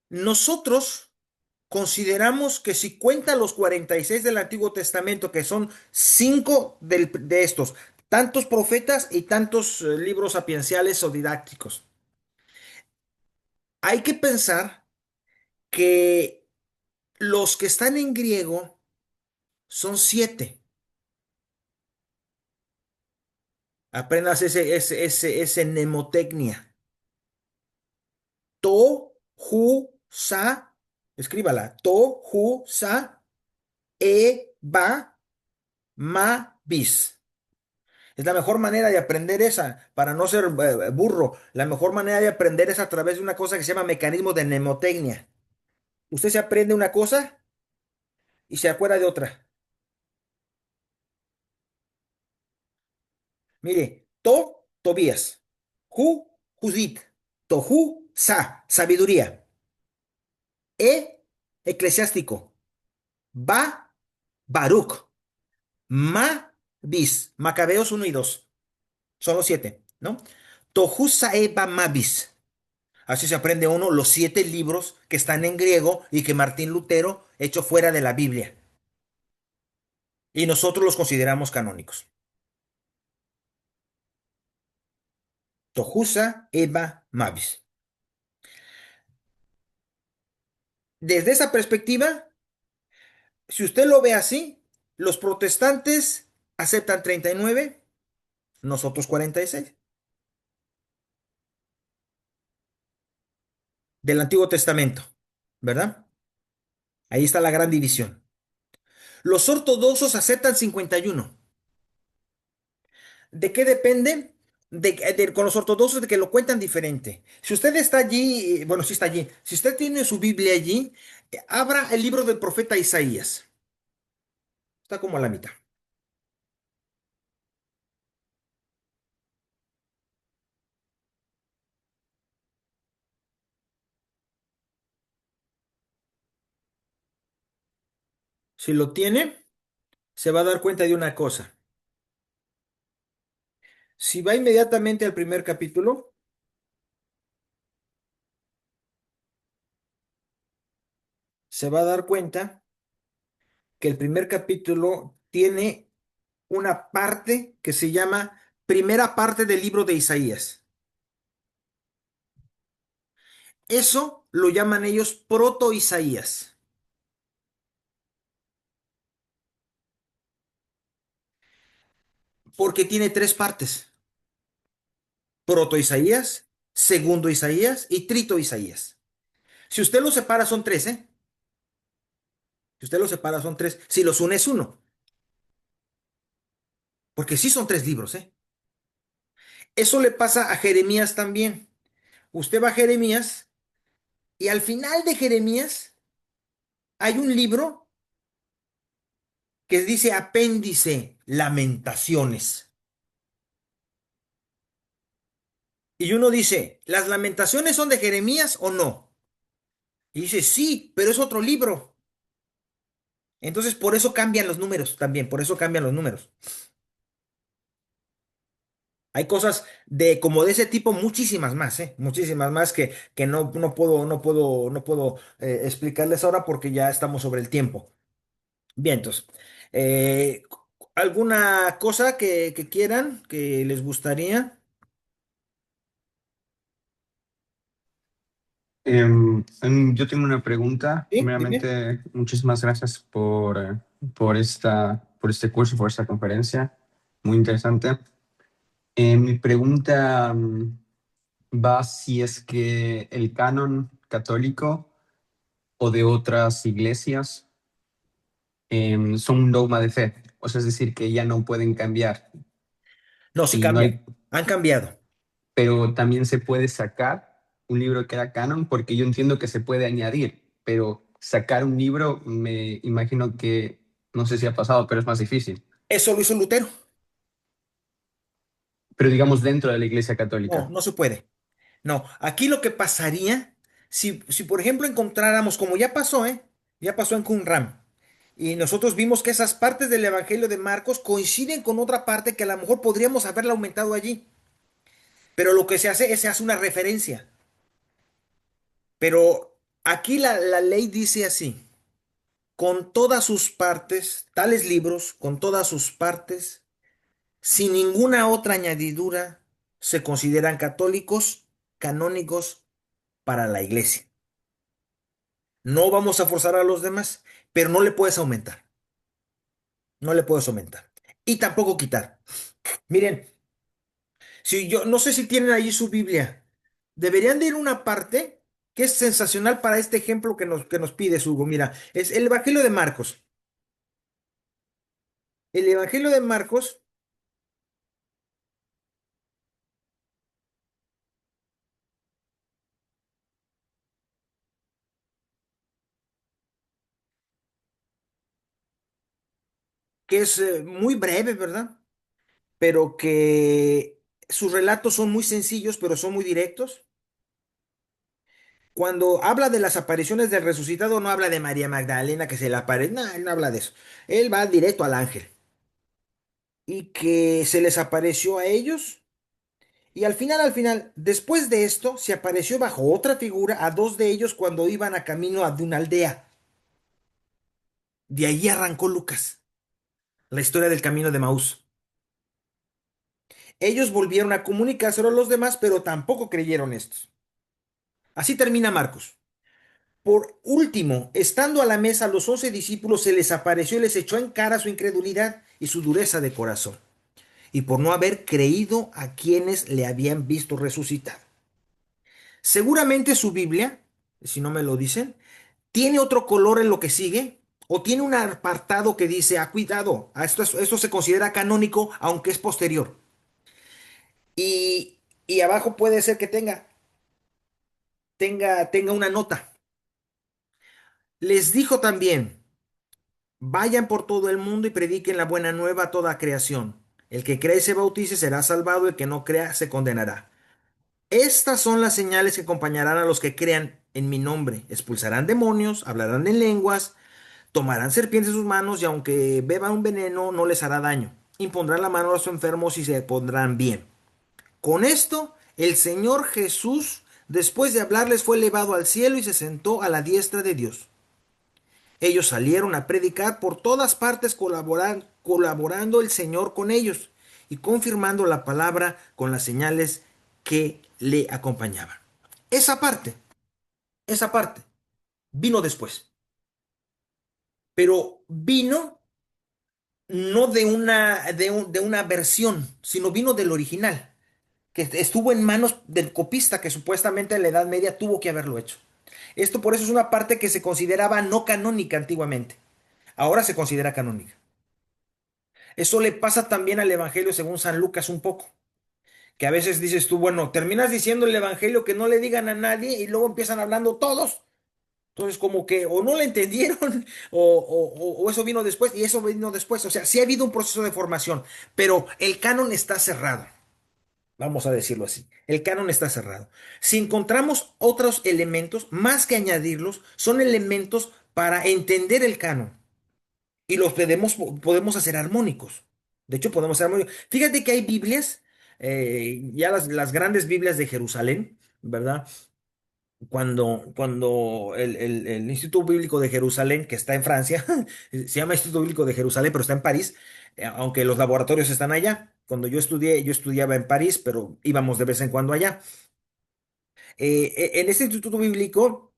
Nosotros consideramos que si cuenta los 46 del Antiguo Testamento, que son cinco de estos, tantos profetas y tantos libros sapienciales o didácticos, hay que pensar que los que están en griego son 7. Aprendas ese mnemotecnia. To, Ju, Sa, escríbala. To, Ju, Sa, Ba, Ma, Bis. Es la mejor manera de aprender esa, para no ser burro. La mejor manera de aprender es a través de una cosa que se llama mecanismo de mnemotecnia. Usted se aprende una cosa y se acuerda de otra. Mire, To, Tobías. Ju, Judit. Tohu, Sa, sabiduría. Eclesiástico. Ba, Baruch. Ma, Bis. Macabeos 1 y 2. Son los 7, ¿no? Tohu, Saeba, Mabis. Así se aprende uno los 7 libros que están en griego y que Martín Lutero echó fuera de la Biblia. Y nosotros los consideramos canónicos. Tohusa, Eba, Mabis. Desde esa perspectiva, si usted lo ve así, los protestantes aceptan 39, nosotros 46 del Antiguo Testamento, ¿verdad? Ahí está la gran división. Los ortodoxos aceptan 51. ¿De qué depende? Con los ortodoxos de que lo cuentan diferente. Si usted está allí, bueno, si está allí, si usted tiene su Biblia allí, abra el libro del profeta Isaías. Está como a la mitad. Si lo tiene, se va a dar cuenta de una cosa. Si va inmediatamente al primer capítulo, se va a dar cuenta que el primer capítulo tiene una parte que se llama primera parte del libro de Isaías. Eso lo llaman ellos proto-Isaías, porque tiene tres partes: proto-Isaías, segundo Isaías y trito-Isaías. Si usted los separa son tres, ¿eh? Si usted los separa son tres. Si los une es uno, porque sí son tres libros, ¿eh? Eso le pasa a Jeremías también. Usted va a Jeremías y al final de Jeremías hay un libro que dice apéndice Lamentaciones. Y uno dice, ¿las lamentaciones son de Jeremías o no? Y dice, sí, pero es otro libro. Entonces, por eso cambian los números también, por eso cambian los números. Hay cosas de como de ese tipo, muchísimas más, ¿eh? Muchísimas más que no puedo explicarles ahora porque ya estamos sobre el tiempo. Bien, entonces, eh, ¿alguna cosa que quieran, que les gustaría? Yo tengo una pregunta. Sí, dime. Primeramente, muchísimas gracias por este curso, por esta conferencia. Muy interesante. Mi pregunta va si es que el canon católico o de otras iglesias son un dogma de fe. O sea, es decir, que ya no pueden cambiar. No, sí Y no cambian, hay, han cambiado. pero también se puede sacar un libro que era canon, porque yo entiendo que se puede añadir, pero sacar un libro me imagino que, no sé si ha pasado, pero es más difícil. Eso lo hizo Lutero. Pero digamos dentro de la Iglesia No, Católica. no se puede. No, aquí lo que pasaría, si por ejemplo encontráramos, como ya pasó, ¿eh? Ya pasó en Qumran, y nosotros vimos que esas partes del Evangelio de Marcos coinciden con otra parte que a lo mejor podríamos haberla aumentado allí, pero lo que se hace es se hace una referencia. Pero aquí la ley dice así, con todas sus partes, tales libros, con todas sus partes, sin ninguna otra añadidura, se consideran católicos, canónicos para la iglesia. No vamos a forzar a los demás, pero no le puedes aumentar, no le puedes aumentar. Y tampoco quitar. Miren, si yo no sé si tienen allí su Biblia, deberían de ir a una parte que es sensacional para este ejemplo que nos pide Hugo. Mira, es el Evangelio de Marcos. El Evangelio de Marcos, que es muy breve, ¿verdad? Pero que sus relatos son muy sencillos, pero son muy directos. Cuando habla de las apariciones del resucitado, no habla de María Magdalena que se le aparece, no, él no habla de eso. Él va directo al ángel y que se les apareció a ellos. Y al final, después de esto, se apareció bajo otra figura a dos de ellos cuando iban a camino de una aldea. De allí arrancó Lucas, la historia del camino de Maús. Ellos volvieron a comunicárselo a los demás, pero tampoco creyeron estos. Así termina Marcos. Por último, estando a la mesa, los 11 discípulos se les apareció y les echó en cara su incredulidad y su dureza de corazón, y por no haber creído a quienes le habían visto resucitar. Seguramente su Biblia, si no me lo dicen, tiene otro color en lo que sigue, o tiene un apartado que dice, cuidado, esto se considera canónico, aunque es posterior. Y abajo puede ser que tenga una nota. Les dijo también, vayan por todo el mundo y prediquen la buena nueva a toda creación. El que cree y se bautice será salvado, el que no crea se condenará. Estas son las señales que acompañarán a los que crean en mi nombre. Expulsarán demonios, hablarán en lenguas, tomarán serpientes en sus manos y aunque beban un veneno no les hará daño. Impondrán la mano a los enfermos y se pondrán bien. Con esto, el Señor Jesús, después de hablarles, fue elevado al cielo y se sentó a la diestra de Dios. Ellos salieron a predicar por todas partes, colaborando el Señor con ellos y confirmando la palabra con las señales que le acompañaban. Esa parte. esa parte, vino después, pero vino no de una versión, sino vino del original, que estuvo en manos del copista que supuestamente en la Edad Media tuvo que haberlo hecho. Esto por eso es una parte que se consideraba no canónica antiguamente. Ahora se considera canónica. Eso le pasa también al Evangelio según San Lucas un poco, que a veces dices tú, bueno, terminas diciendo el Evangelio que no le digan a nadie y luego empiezan hablando todos. Entonces, como que o no le entendieron o eso vino después y eso vino después. O sea, sí ha habido un proceso de formación, pero el canon está cerrado. Vamos a decirlo así. El canon está cerrado. Si encontramos otros elementos, más que añadirlos, son elementos para entender el canon y los podemos hacer armónicos. De hecho, podemos hacer armónicos. Fíjate que hay Biblias, ya las grandes Biblias de Jerusalén, ¿verdad? Cuando el Instituto Bíblico de Jerusalén, que está en Francia, se llama Instituto Bíblico de Jerusalén, pero está en París, aunque los laboratorios están allá. Cuando yo estudiaba en París, pero íbamos de vez en cuando allá. En este Instituto Bíblico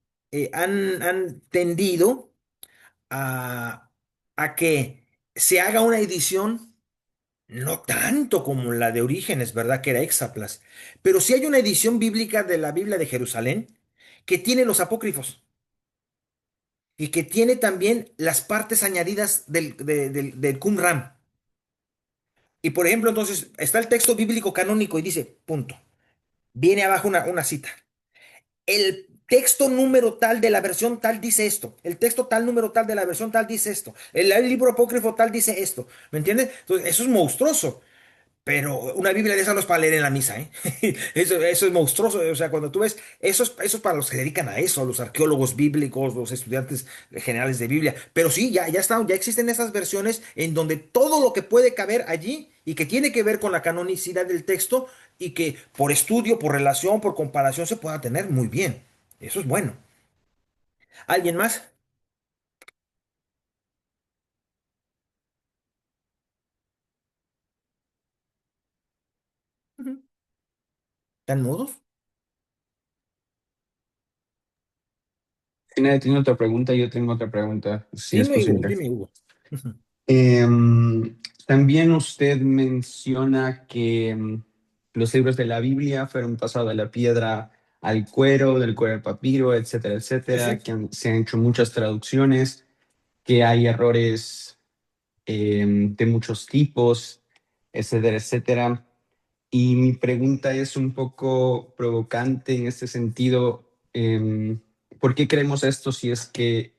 han tendido a, a que se haga una edición, no tanto como la de Orígenes, ¿verdad? Que era Hexaplas, pero sí hay una edición bíblica de la Biblia de Jerusalén que tiene los apócrifos y que tiene también las partes añadidas del Qumran. Y por ejemplo, entonces está el texto bíblico canónico y dice, punto. Viene abajo una cita. El texto número tal de la versión tal dice esto. El texto tal número tal de la versión tal dice esto. El libro apócrifo tal dice esto. ¿Me entiendes? Entonces, eso es monstruoso. Pero una Biblia de esas no es para leer en la misa, ¿eh? Eso es monstruoso. O sea, cuando tú ves, eso es para los que se dedican a eso, los arqueólogos bíblicos, los estudiantes generales de Biblia. Pero sí, ya están, ya existen esas versiones en donde todo lo que puede caber allí y que tiene que ver con la canonicidad del texto y que por estudio, por relación, por comparación se pueda tener muy bien. Eso es bueno. ¿Alguien más? Ujú. ¿Están mudos? Si nadie tiene otra pregunta, yo tengo otra pregunta, si es Dime, Hugo, posible. dime, Hugo. Ujú. También usted menciona que los libros de la Biblia fueron pasados de la piedra al cuero, del cuero al papiro, etcétera, Sí, etcétera, sí. que se han hecho muchas traducciones, que hay errores de muchos tipos, etcétera, etcétera. Y mi pregunta es un poco provocante en este sentido. ¿Por qué creemos esto si es que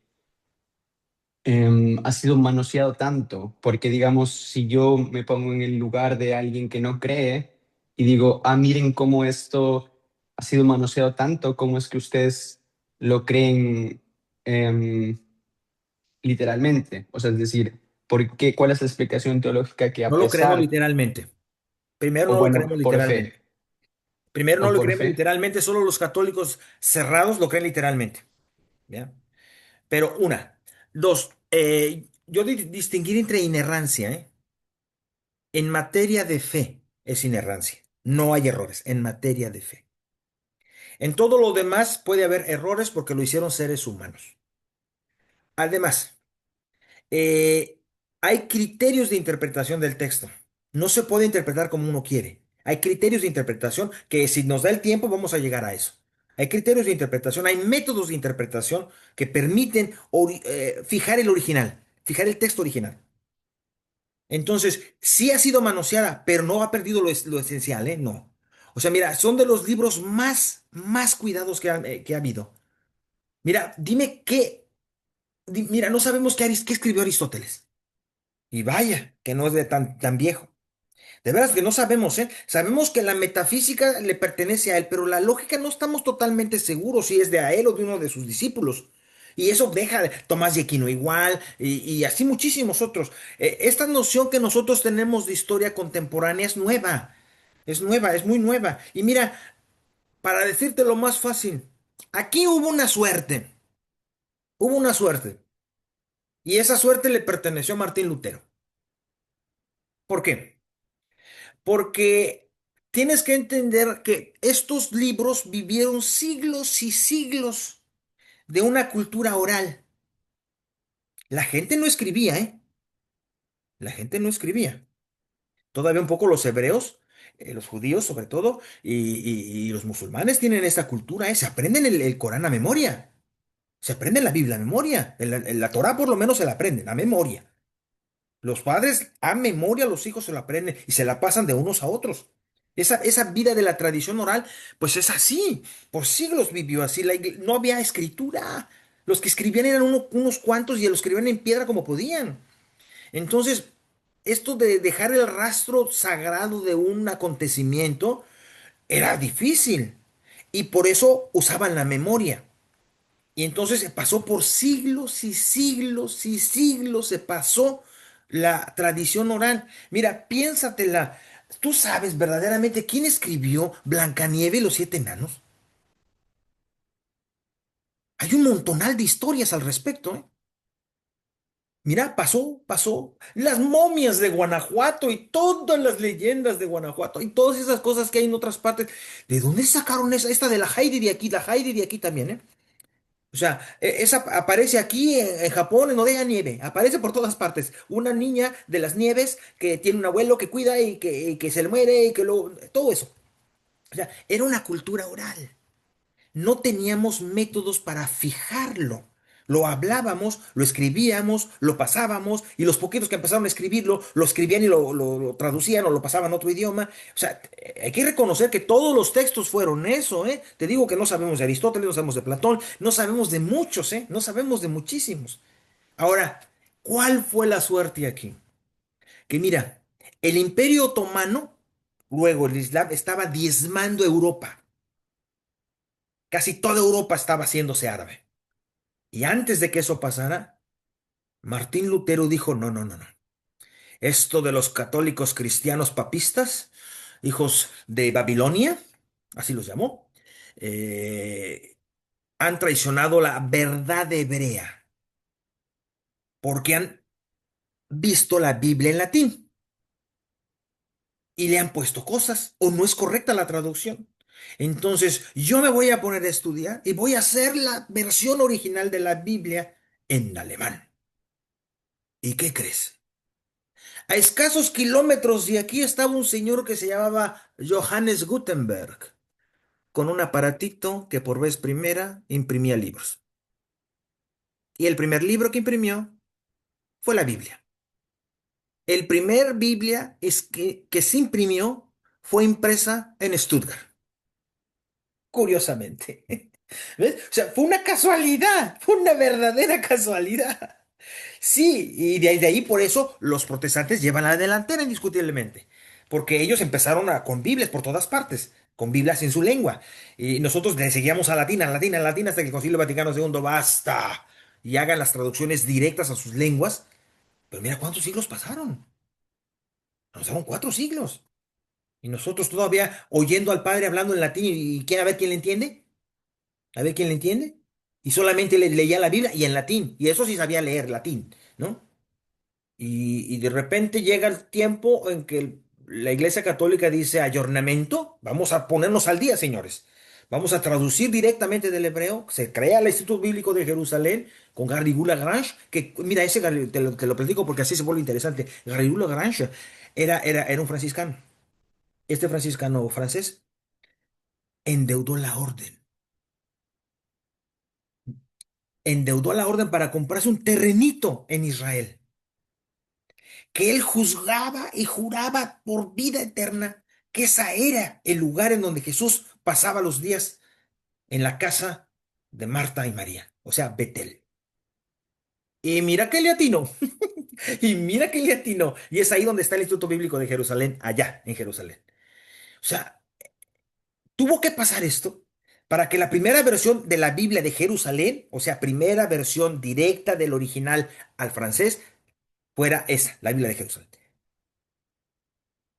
ha sido manoseado tanto? Porque, digamos, si yo me pongo en el lugar de alguien que no cree y digo, ah, miren cómo esto ha sido manoseado tanto, ¿cómo es que ustedes lo creen em, literalmente? O sea, es decir, ¿por qué? ¿Cuál es la explicación teológica que No a lo creemos pesar, literalmente. Primero o no lo bueno, creemos por literalmente. fe, Primero no o lo por creemos fe? literalmente, solo los católicos cerrados lo creen literalmente. ¿Ya? Pero una. Dos, yo distinguir entre inerrancia, ¿eh? En materia de fe es inerrancia. No hay errores en materia de fe. En todo lo demás puede haber errores porque lo hicieron seres humanos. Además, eh, hay criterios de interpretación del texto. No se puede interpretar como uno quiere. Hay criterios de interpretación que si nos da el tiempo vamos a llegar a eso. Hay criterios de interpretación, hay métodos de interpretación que permiten fijar el original, fijar el texto original. Entonces, sí ha sido manoseada, pero no ha perdido lo esencial, ¿eh? No. O sea, mira, son de los libros más cuidados que ha habido. Mira, dime mira, no sabemos qué escribió Aristóteles. Y vaya, que no es de tan viejo. De veras que no sabemos, ¿eh? Sabemos que la metafísica le pertenece a él, pero la lógica no estamos totalmente seguros si es de a él o de uno de sus discípulos. Y eso deja Tomás de Aquino igual, y así muchísimos otros. Esta noción que nosotros tenemos de historia contemporánea es nueva, es muy nueva. Y mira, para decirte lo más fácil, aquí hubo una suerte, y esa suerte le perteneció a Martín Lutero. ¿Por qué? Porque tienes que entender que estos libros vivieron siglos y siglos. de una cultura oral. La gente no escribía, ¿eh? La gente no escribía. Todavía un poco los hebreos, los judíos sobre todo, y los musulmanes tienen esta cultura, ¿eh? Se aprenden el Corán a memoria. Se aprende la Biblia a memoria. La Torá por lo menos se la aprenden a memoria. Los padres a memoria, los hijos se la aprenden y se la pasan de unos a otros. Esa vida de la tradición oral, pues es así. Por siglos vivió así. No había escritura. Los que escribían eran unos cuantos y los escribían en piedra como podían. Entonces, esto de dejar el rastro sagrado de un acontecimiento era difícil. Y por eso usaban la memoria. Y entonces se pasó por siglos y siglos y siglos, se pasó la tradición oral. Mira, piénsatela. ¿Tú sabes verdaderamente quién escribió Blancanieves y los siete enanos? Hay un montonal de historias al respecto, ¿eh? Mira, pasó. Las momias de Guanajuato y todas las leyendas de Guanajuato y todas esas cosas que hay en otras partes. ¿De dónde sacaron esta de la Heidi de aquí? La Heidi de aquí también, ¿eh? O sea, esa aparece aquí en Japón, en Odea Nieve, aparece por todas partes. Una niña de las nieves que tiene un abuelo que cuida y que se le muere y que luego, todo eso. O sea, era una cultura oral. No teníamos métodos para fijarlo. Lo hablábamos, lo escribíamos, lo pasábamos, y los poquitos que empezaron a escribirlo, lo escribían y lo traducían o lo pasaban a otro idioma. O sea, hay que reconocer que todos los textos fueron eso, ¿eh? Te digo que no sabemos de Aristóteles, no sabemos de Platón, no sabemos de muchos, ¿eh? No sabemos de muchísimos. Ahora, ¿cuál fue la suerte aquí? Que mira, el Imperio Otomano, luego el Islam, estaba diezmando Europa. Casi toda Europa estaba haciéndose árabe. Y antes de que eso pasara, Martín Lutero dijo, no, no, no, no. Esto de los católicos cristianos papistas, hijos de Babilonia, así los llamó, eh, han traicionado la verdad hebrea porque han visto la Biblia en latín y le han puesto cosas o no es correcta la traducción. Entonces yo me voy a poner a estudiar y voy a hacer la versión original de la Biblia en alemán. ¿Y qué crees? A escasos kilómetros de aquí estaba un señor que se llamaba Johannes Gutenberg, con un aparatito que por vez primera imprimía libros. Y el primer libro que imprimió fue la Biblia. El primer Biblia que se imprimió fue impresa en Stuttgart, curiosamente. ¿Ves? O sea, fue una casualidad, fue una verdadera casualidad. Sí, y de ahí por eso los protestantes llevan la delantera indiscutiblemente, porque ellos empezaron con Biblias por todas partes, con Biblias en su lengua, y nosotros le seguíamos a latín, a latín, a latín, hasta que el Concilio Vaticano II basta y hagan las traducciones directas a sus lenguas. Pero mira cuántos siglos pasaron, pasaron 4 siglos, y nosotros todavía oyendo al Padre hablando en latín y quién a ver quién le entiende, a ver quién le entiende, y solamente leía la Biblia y en latín, y eso sí sabía leer latín, ¿no? Y de repente llega el tiempo en que la Iglesia Católica dice ayornamiento, vamos a ponernos al día, señores. Vamos a traducir directamente del hebreo. Se crea el Instituto Bíblico de Jerusalén con Garrigou Lagrange, que mira, te lo platico porque así se vuelve interesante. Garrigou Lagrange era un franciscano. Este franciscano francés endeudó la orden. Endeudó a la orden para comprarse un terrenito en Israel, que él juzgaba y juraba por vida eterna que esa era el lugar en donde Jesús pasaba los días en la casa de Marta y María, o sea, Betel. Y mira que le atinó, y mira que le atinó, y es ahí donde está el Instituto Bíblico de Jerusalén, allá en Jerusalén. O sea, tuvo que pasar esto para que la primera versión de la Biblia de Jerusalén, o sea, primera versión directa del original al francés, fuera esa, la Biblia de Jerusalén.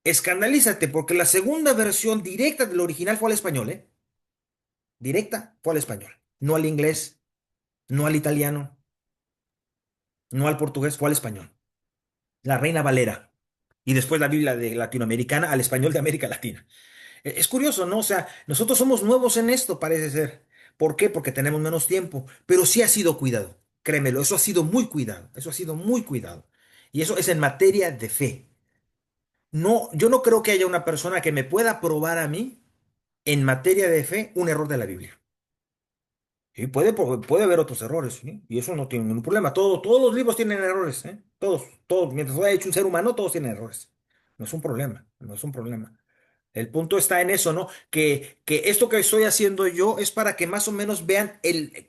Escandalízate porque la segunda versión directa del original fue al español, ¿eh? Directa fue al español, no al inglés, no al italiano, no al portugués, fue al español. La Reina Valera. Y después la Biblia de latinoamericana al español de América Latina. Es curioso, ¿no? O sea, nosotros somos nuevos en esto, parece ser. ¿Por qué? Porque tenemos menos tiempo, pero sí ha sido cuidado. Créemelo, eso ha sido muy cuidado, eso ha sido muy cuidado. Y eso es en materia de fe. No, yo no creo que haya una persona que me pueda probar a mí en materia de fe un error de la Biblia. Sí, puede haber otros errores, ¿sí? Y eso no tiene ningún problema. Todos los libros tienen errores, ¿eh? Todos. Mientras haya hecho un ser humano, todos tienen errores. No es un problema, no es un problema. El punto está en eso, ¿no? Que esto que estoy haciendo yo es para que más o menos vean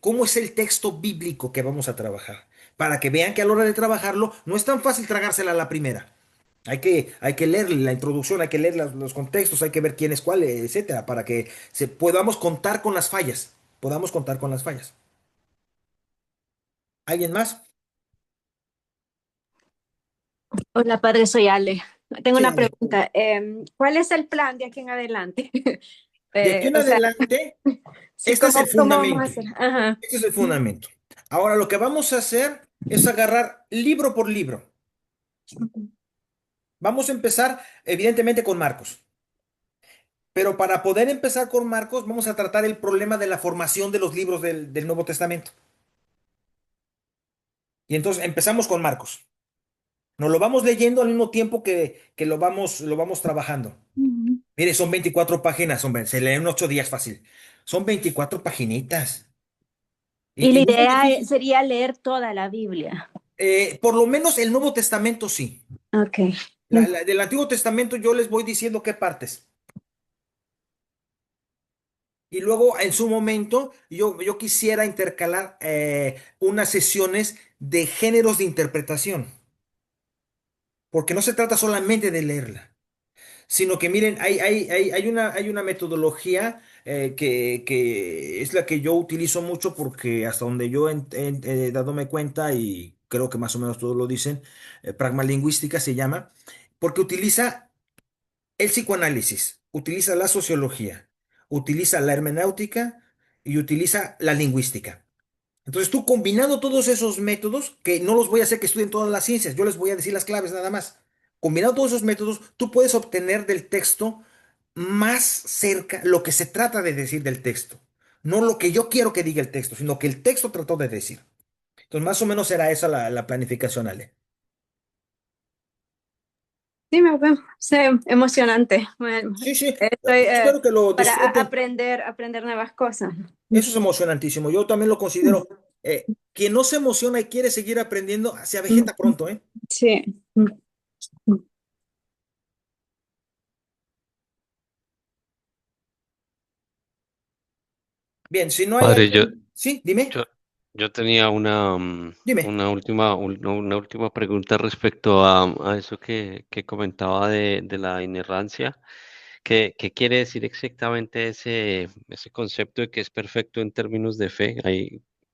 cómo es el texto bíblico que vamos a trabajar. Para que vean que a la hora de trabajarlo no es tan fácil tragársela a la primera. Hay que leer la introducción, hay que leer los contextos, hay que ver quién es cuál, etcétera, para que podamos contar con las fallas. Podamos contar con las fallas. ¿Alguien más? Hola, padre, soy Ale. Tengo Sí, una Ale. pregunta. ¿Cuál es el plan de aquí en adelante? De aquí en O sea, adelante, sí, este es el ¿cómo vamos a fundamento. hacer? Ajá. Este es el fundamento. Ahora lo que vamos a hacer es agarrar libro por libro. Vamos a empezar, evidentemente, con Marcos. Pero para poder empezar con Marcos, vamos a tratar el problema de la formación de los libros del Nuevo Testamento. Y entonces empezamos con Marcos. Nos lo vamos leyendo al mismo tiempo que lo vamos trabajando. Ujú. Mire, son 24 páginas, hombre. Se leen en 8 días fácil. Son 24 paginitas. Y Y la no es muy idea difícil. sería leer toda la Biblia. Por lo menos el Nuevo Testamento sí. Ok. Del Antiguo Testamento yo les voy diciendo qué partes. Y luego, en su momento, yo quisiera intercalar unas sesiones de géneros de interpretación, porque no se trata solamente de leerla, sino que miren, hay una metodología que es la que yo utilizo mucho porque hasta donde yo he dadome cuenta, y creo que más o menos todos lo dicen, pragmalingüística se llama, porque utiliza el psicoanálisis, utiliza la sociología, utiliza la hermenéutica y utiliza la lingüística. Entonces tú combinando todos esos métodos, que no los voy a hacer que estudien todas las ciencias, yo les voy a decir las claves nada más. Combinando todos esos métodos, tú puedes obtener del texto más cerca lo que se trata de decir del texto. No lo que yo quiero que diga el texto, sino que el texto trató de decir. Entonces más o menos será esa la planificación, Ale. Sí, me veo. Sí, emocionante. Bueno, Sí, sí, estoy espero que lo para disfruten. aprender nuevas cosas. Eso es emocionantísimo. Yo también lo considero. Quien no se emociona y quiere seguir aprendiendo, se avejenta pronto, ¿eh? Sí. Bien, si no hay Padre, alguien. Sí, dime, yo, yo tenía dime. una última pregunta respecto a eso que comentaba de la inerrancia. ¿Qué quiere decir exactamente ese concepto de que es perfecto en términos de fe?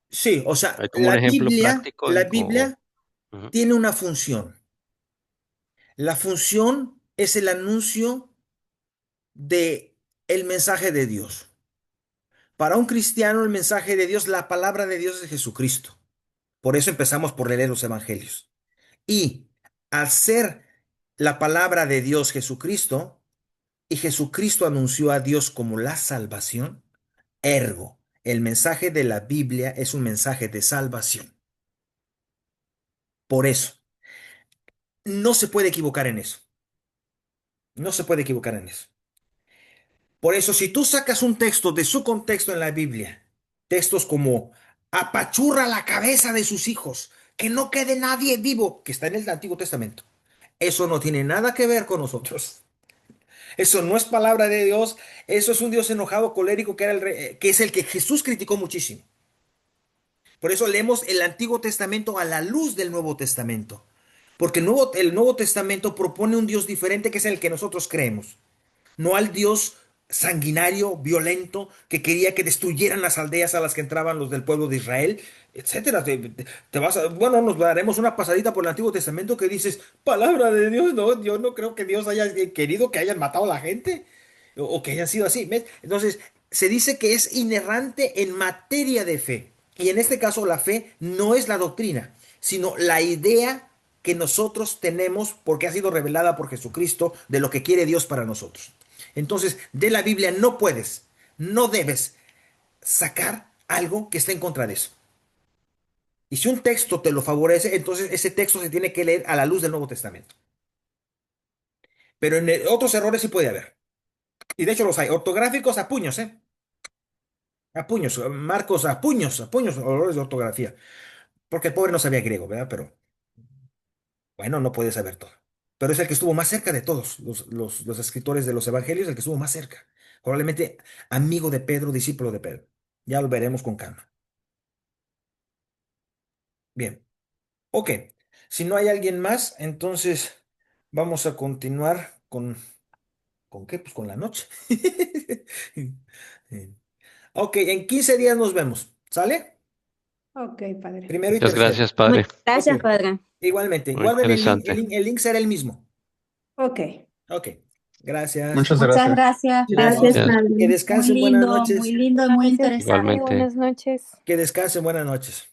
Sí, o sea, ¿Hay como un ejemplo práctico La o- Biblia ujú. tiene una función. La función es el anuncio de el mensaje de Dios. Para un cristiano, el mensaje de Dios, la palabra de Dios es Jesucristo. Por eso empezamos por leer los evangelios. Y al ser la palabra de Dios Jesucristo, y Jesucristo anunció a Dios como la salvación, ergo, el mensaje de la Biblia es un mensaje de salvación. Por eso, no se puede equivocar en eso. No se puede equivocar en eso. Por eso, si tú sacas un texto de su contexto en la Biblia, textos como apachurra la cabeza de sus hijos, que no quede nadie vivo, que está en el Antiguo Testamento, eso no tiene nada que ver con nosotros. Eso no es palabra de Dios, eso es un Dios enojado, colérico, que es el que Jesús criticó muchísimo. Por eso leemos el Antiguo Testamento a la luz del Nuevo Testamento. Porque el Nuevo Testamento propone un Dios diferente que es el que nosotros creemos. No al Dios sanguinario, violento, que quería que destruyeran las aldeas a las que entraban los del pueblo de Israel, etcétera. Bueno, nos daremos una pasadita por el Antiguo Testamento que dices, palabra de Dios, no, yo no creo que Dios haya querido que hayan matado a la gente o que hayan sido así. ¿Ves? Entonces, se dice que es inerrante en materia de fe. Y en este caso, la fe no es la doctrina, sino la idea que nosotros tenemos porque ha sido revelada por Jesucristo de lo que quiere Dios para nosotros. Entonces, de la Biblia no puedes, no debes sacar algo que está en contra de eso. Y si un texto te lo favorece, entonces ese texto se tiene que leer a la luz del Nuevo Testamento. Pero en otros errores sí puede haber. Y de hecho los hay. Ortográficos a puños, ¿eh? A puños. Marcos a puños, errores de ortografía. Porque el pobre no sabía griego, ¿verdad? Pero bueno, no puede saber todo. Pero es el que estuvo más cerca de todos los escritores de los evangelios, el que estuvo más cerca. Probablemente amigo de Pedro, discípulo de Pedro. Ya lo veremos con calma. Bien. Ok. Si no hay alguien más, entonces vamos a continuar ¿con qué? Pues con la noche. Ok, en 15 días nos vemos. ¿Sale? Ok, padre. Primero y Muchas tercero. gracias, padre. Muchas Ok. gracias, padre. Igualmente. Muy Guarden el link. interesante. El link será el mismo. Ok. Ok. Gracias. Muchas Muchas gracias. gracias, No, padre. Gracias. que Muy descansen. Buenas lindo, noches. muy lindo y muy Gracias, padre. interesante. Igualmente. Buenas noches. Que descansen. Buenas noches.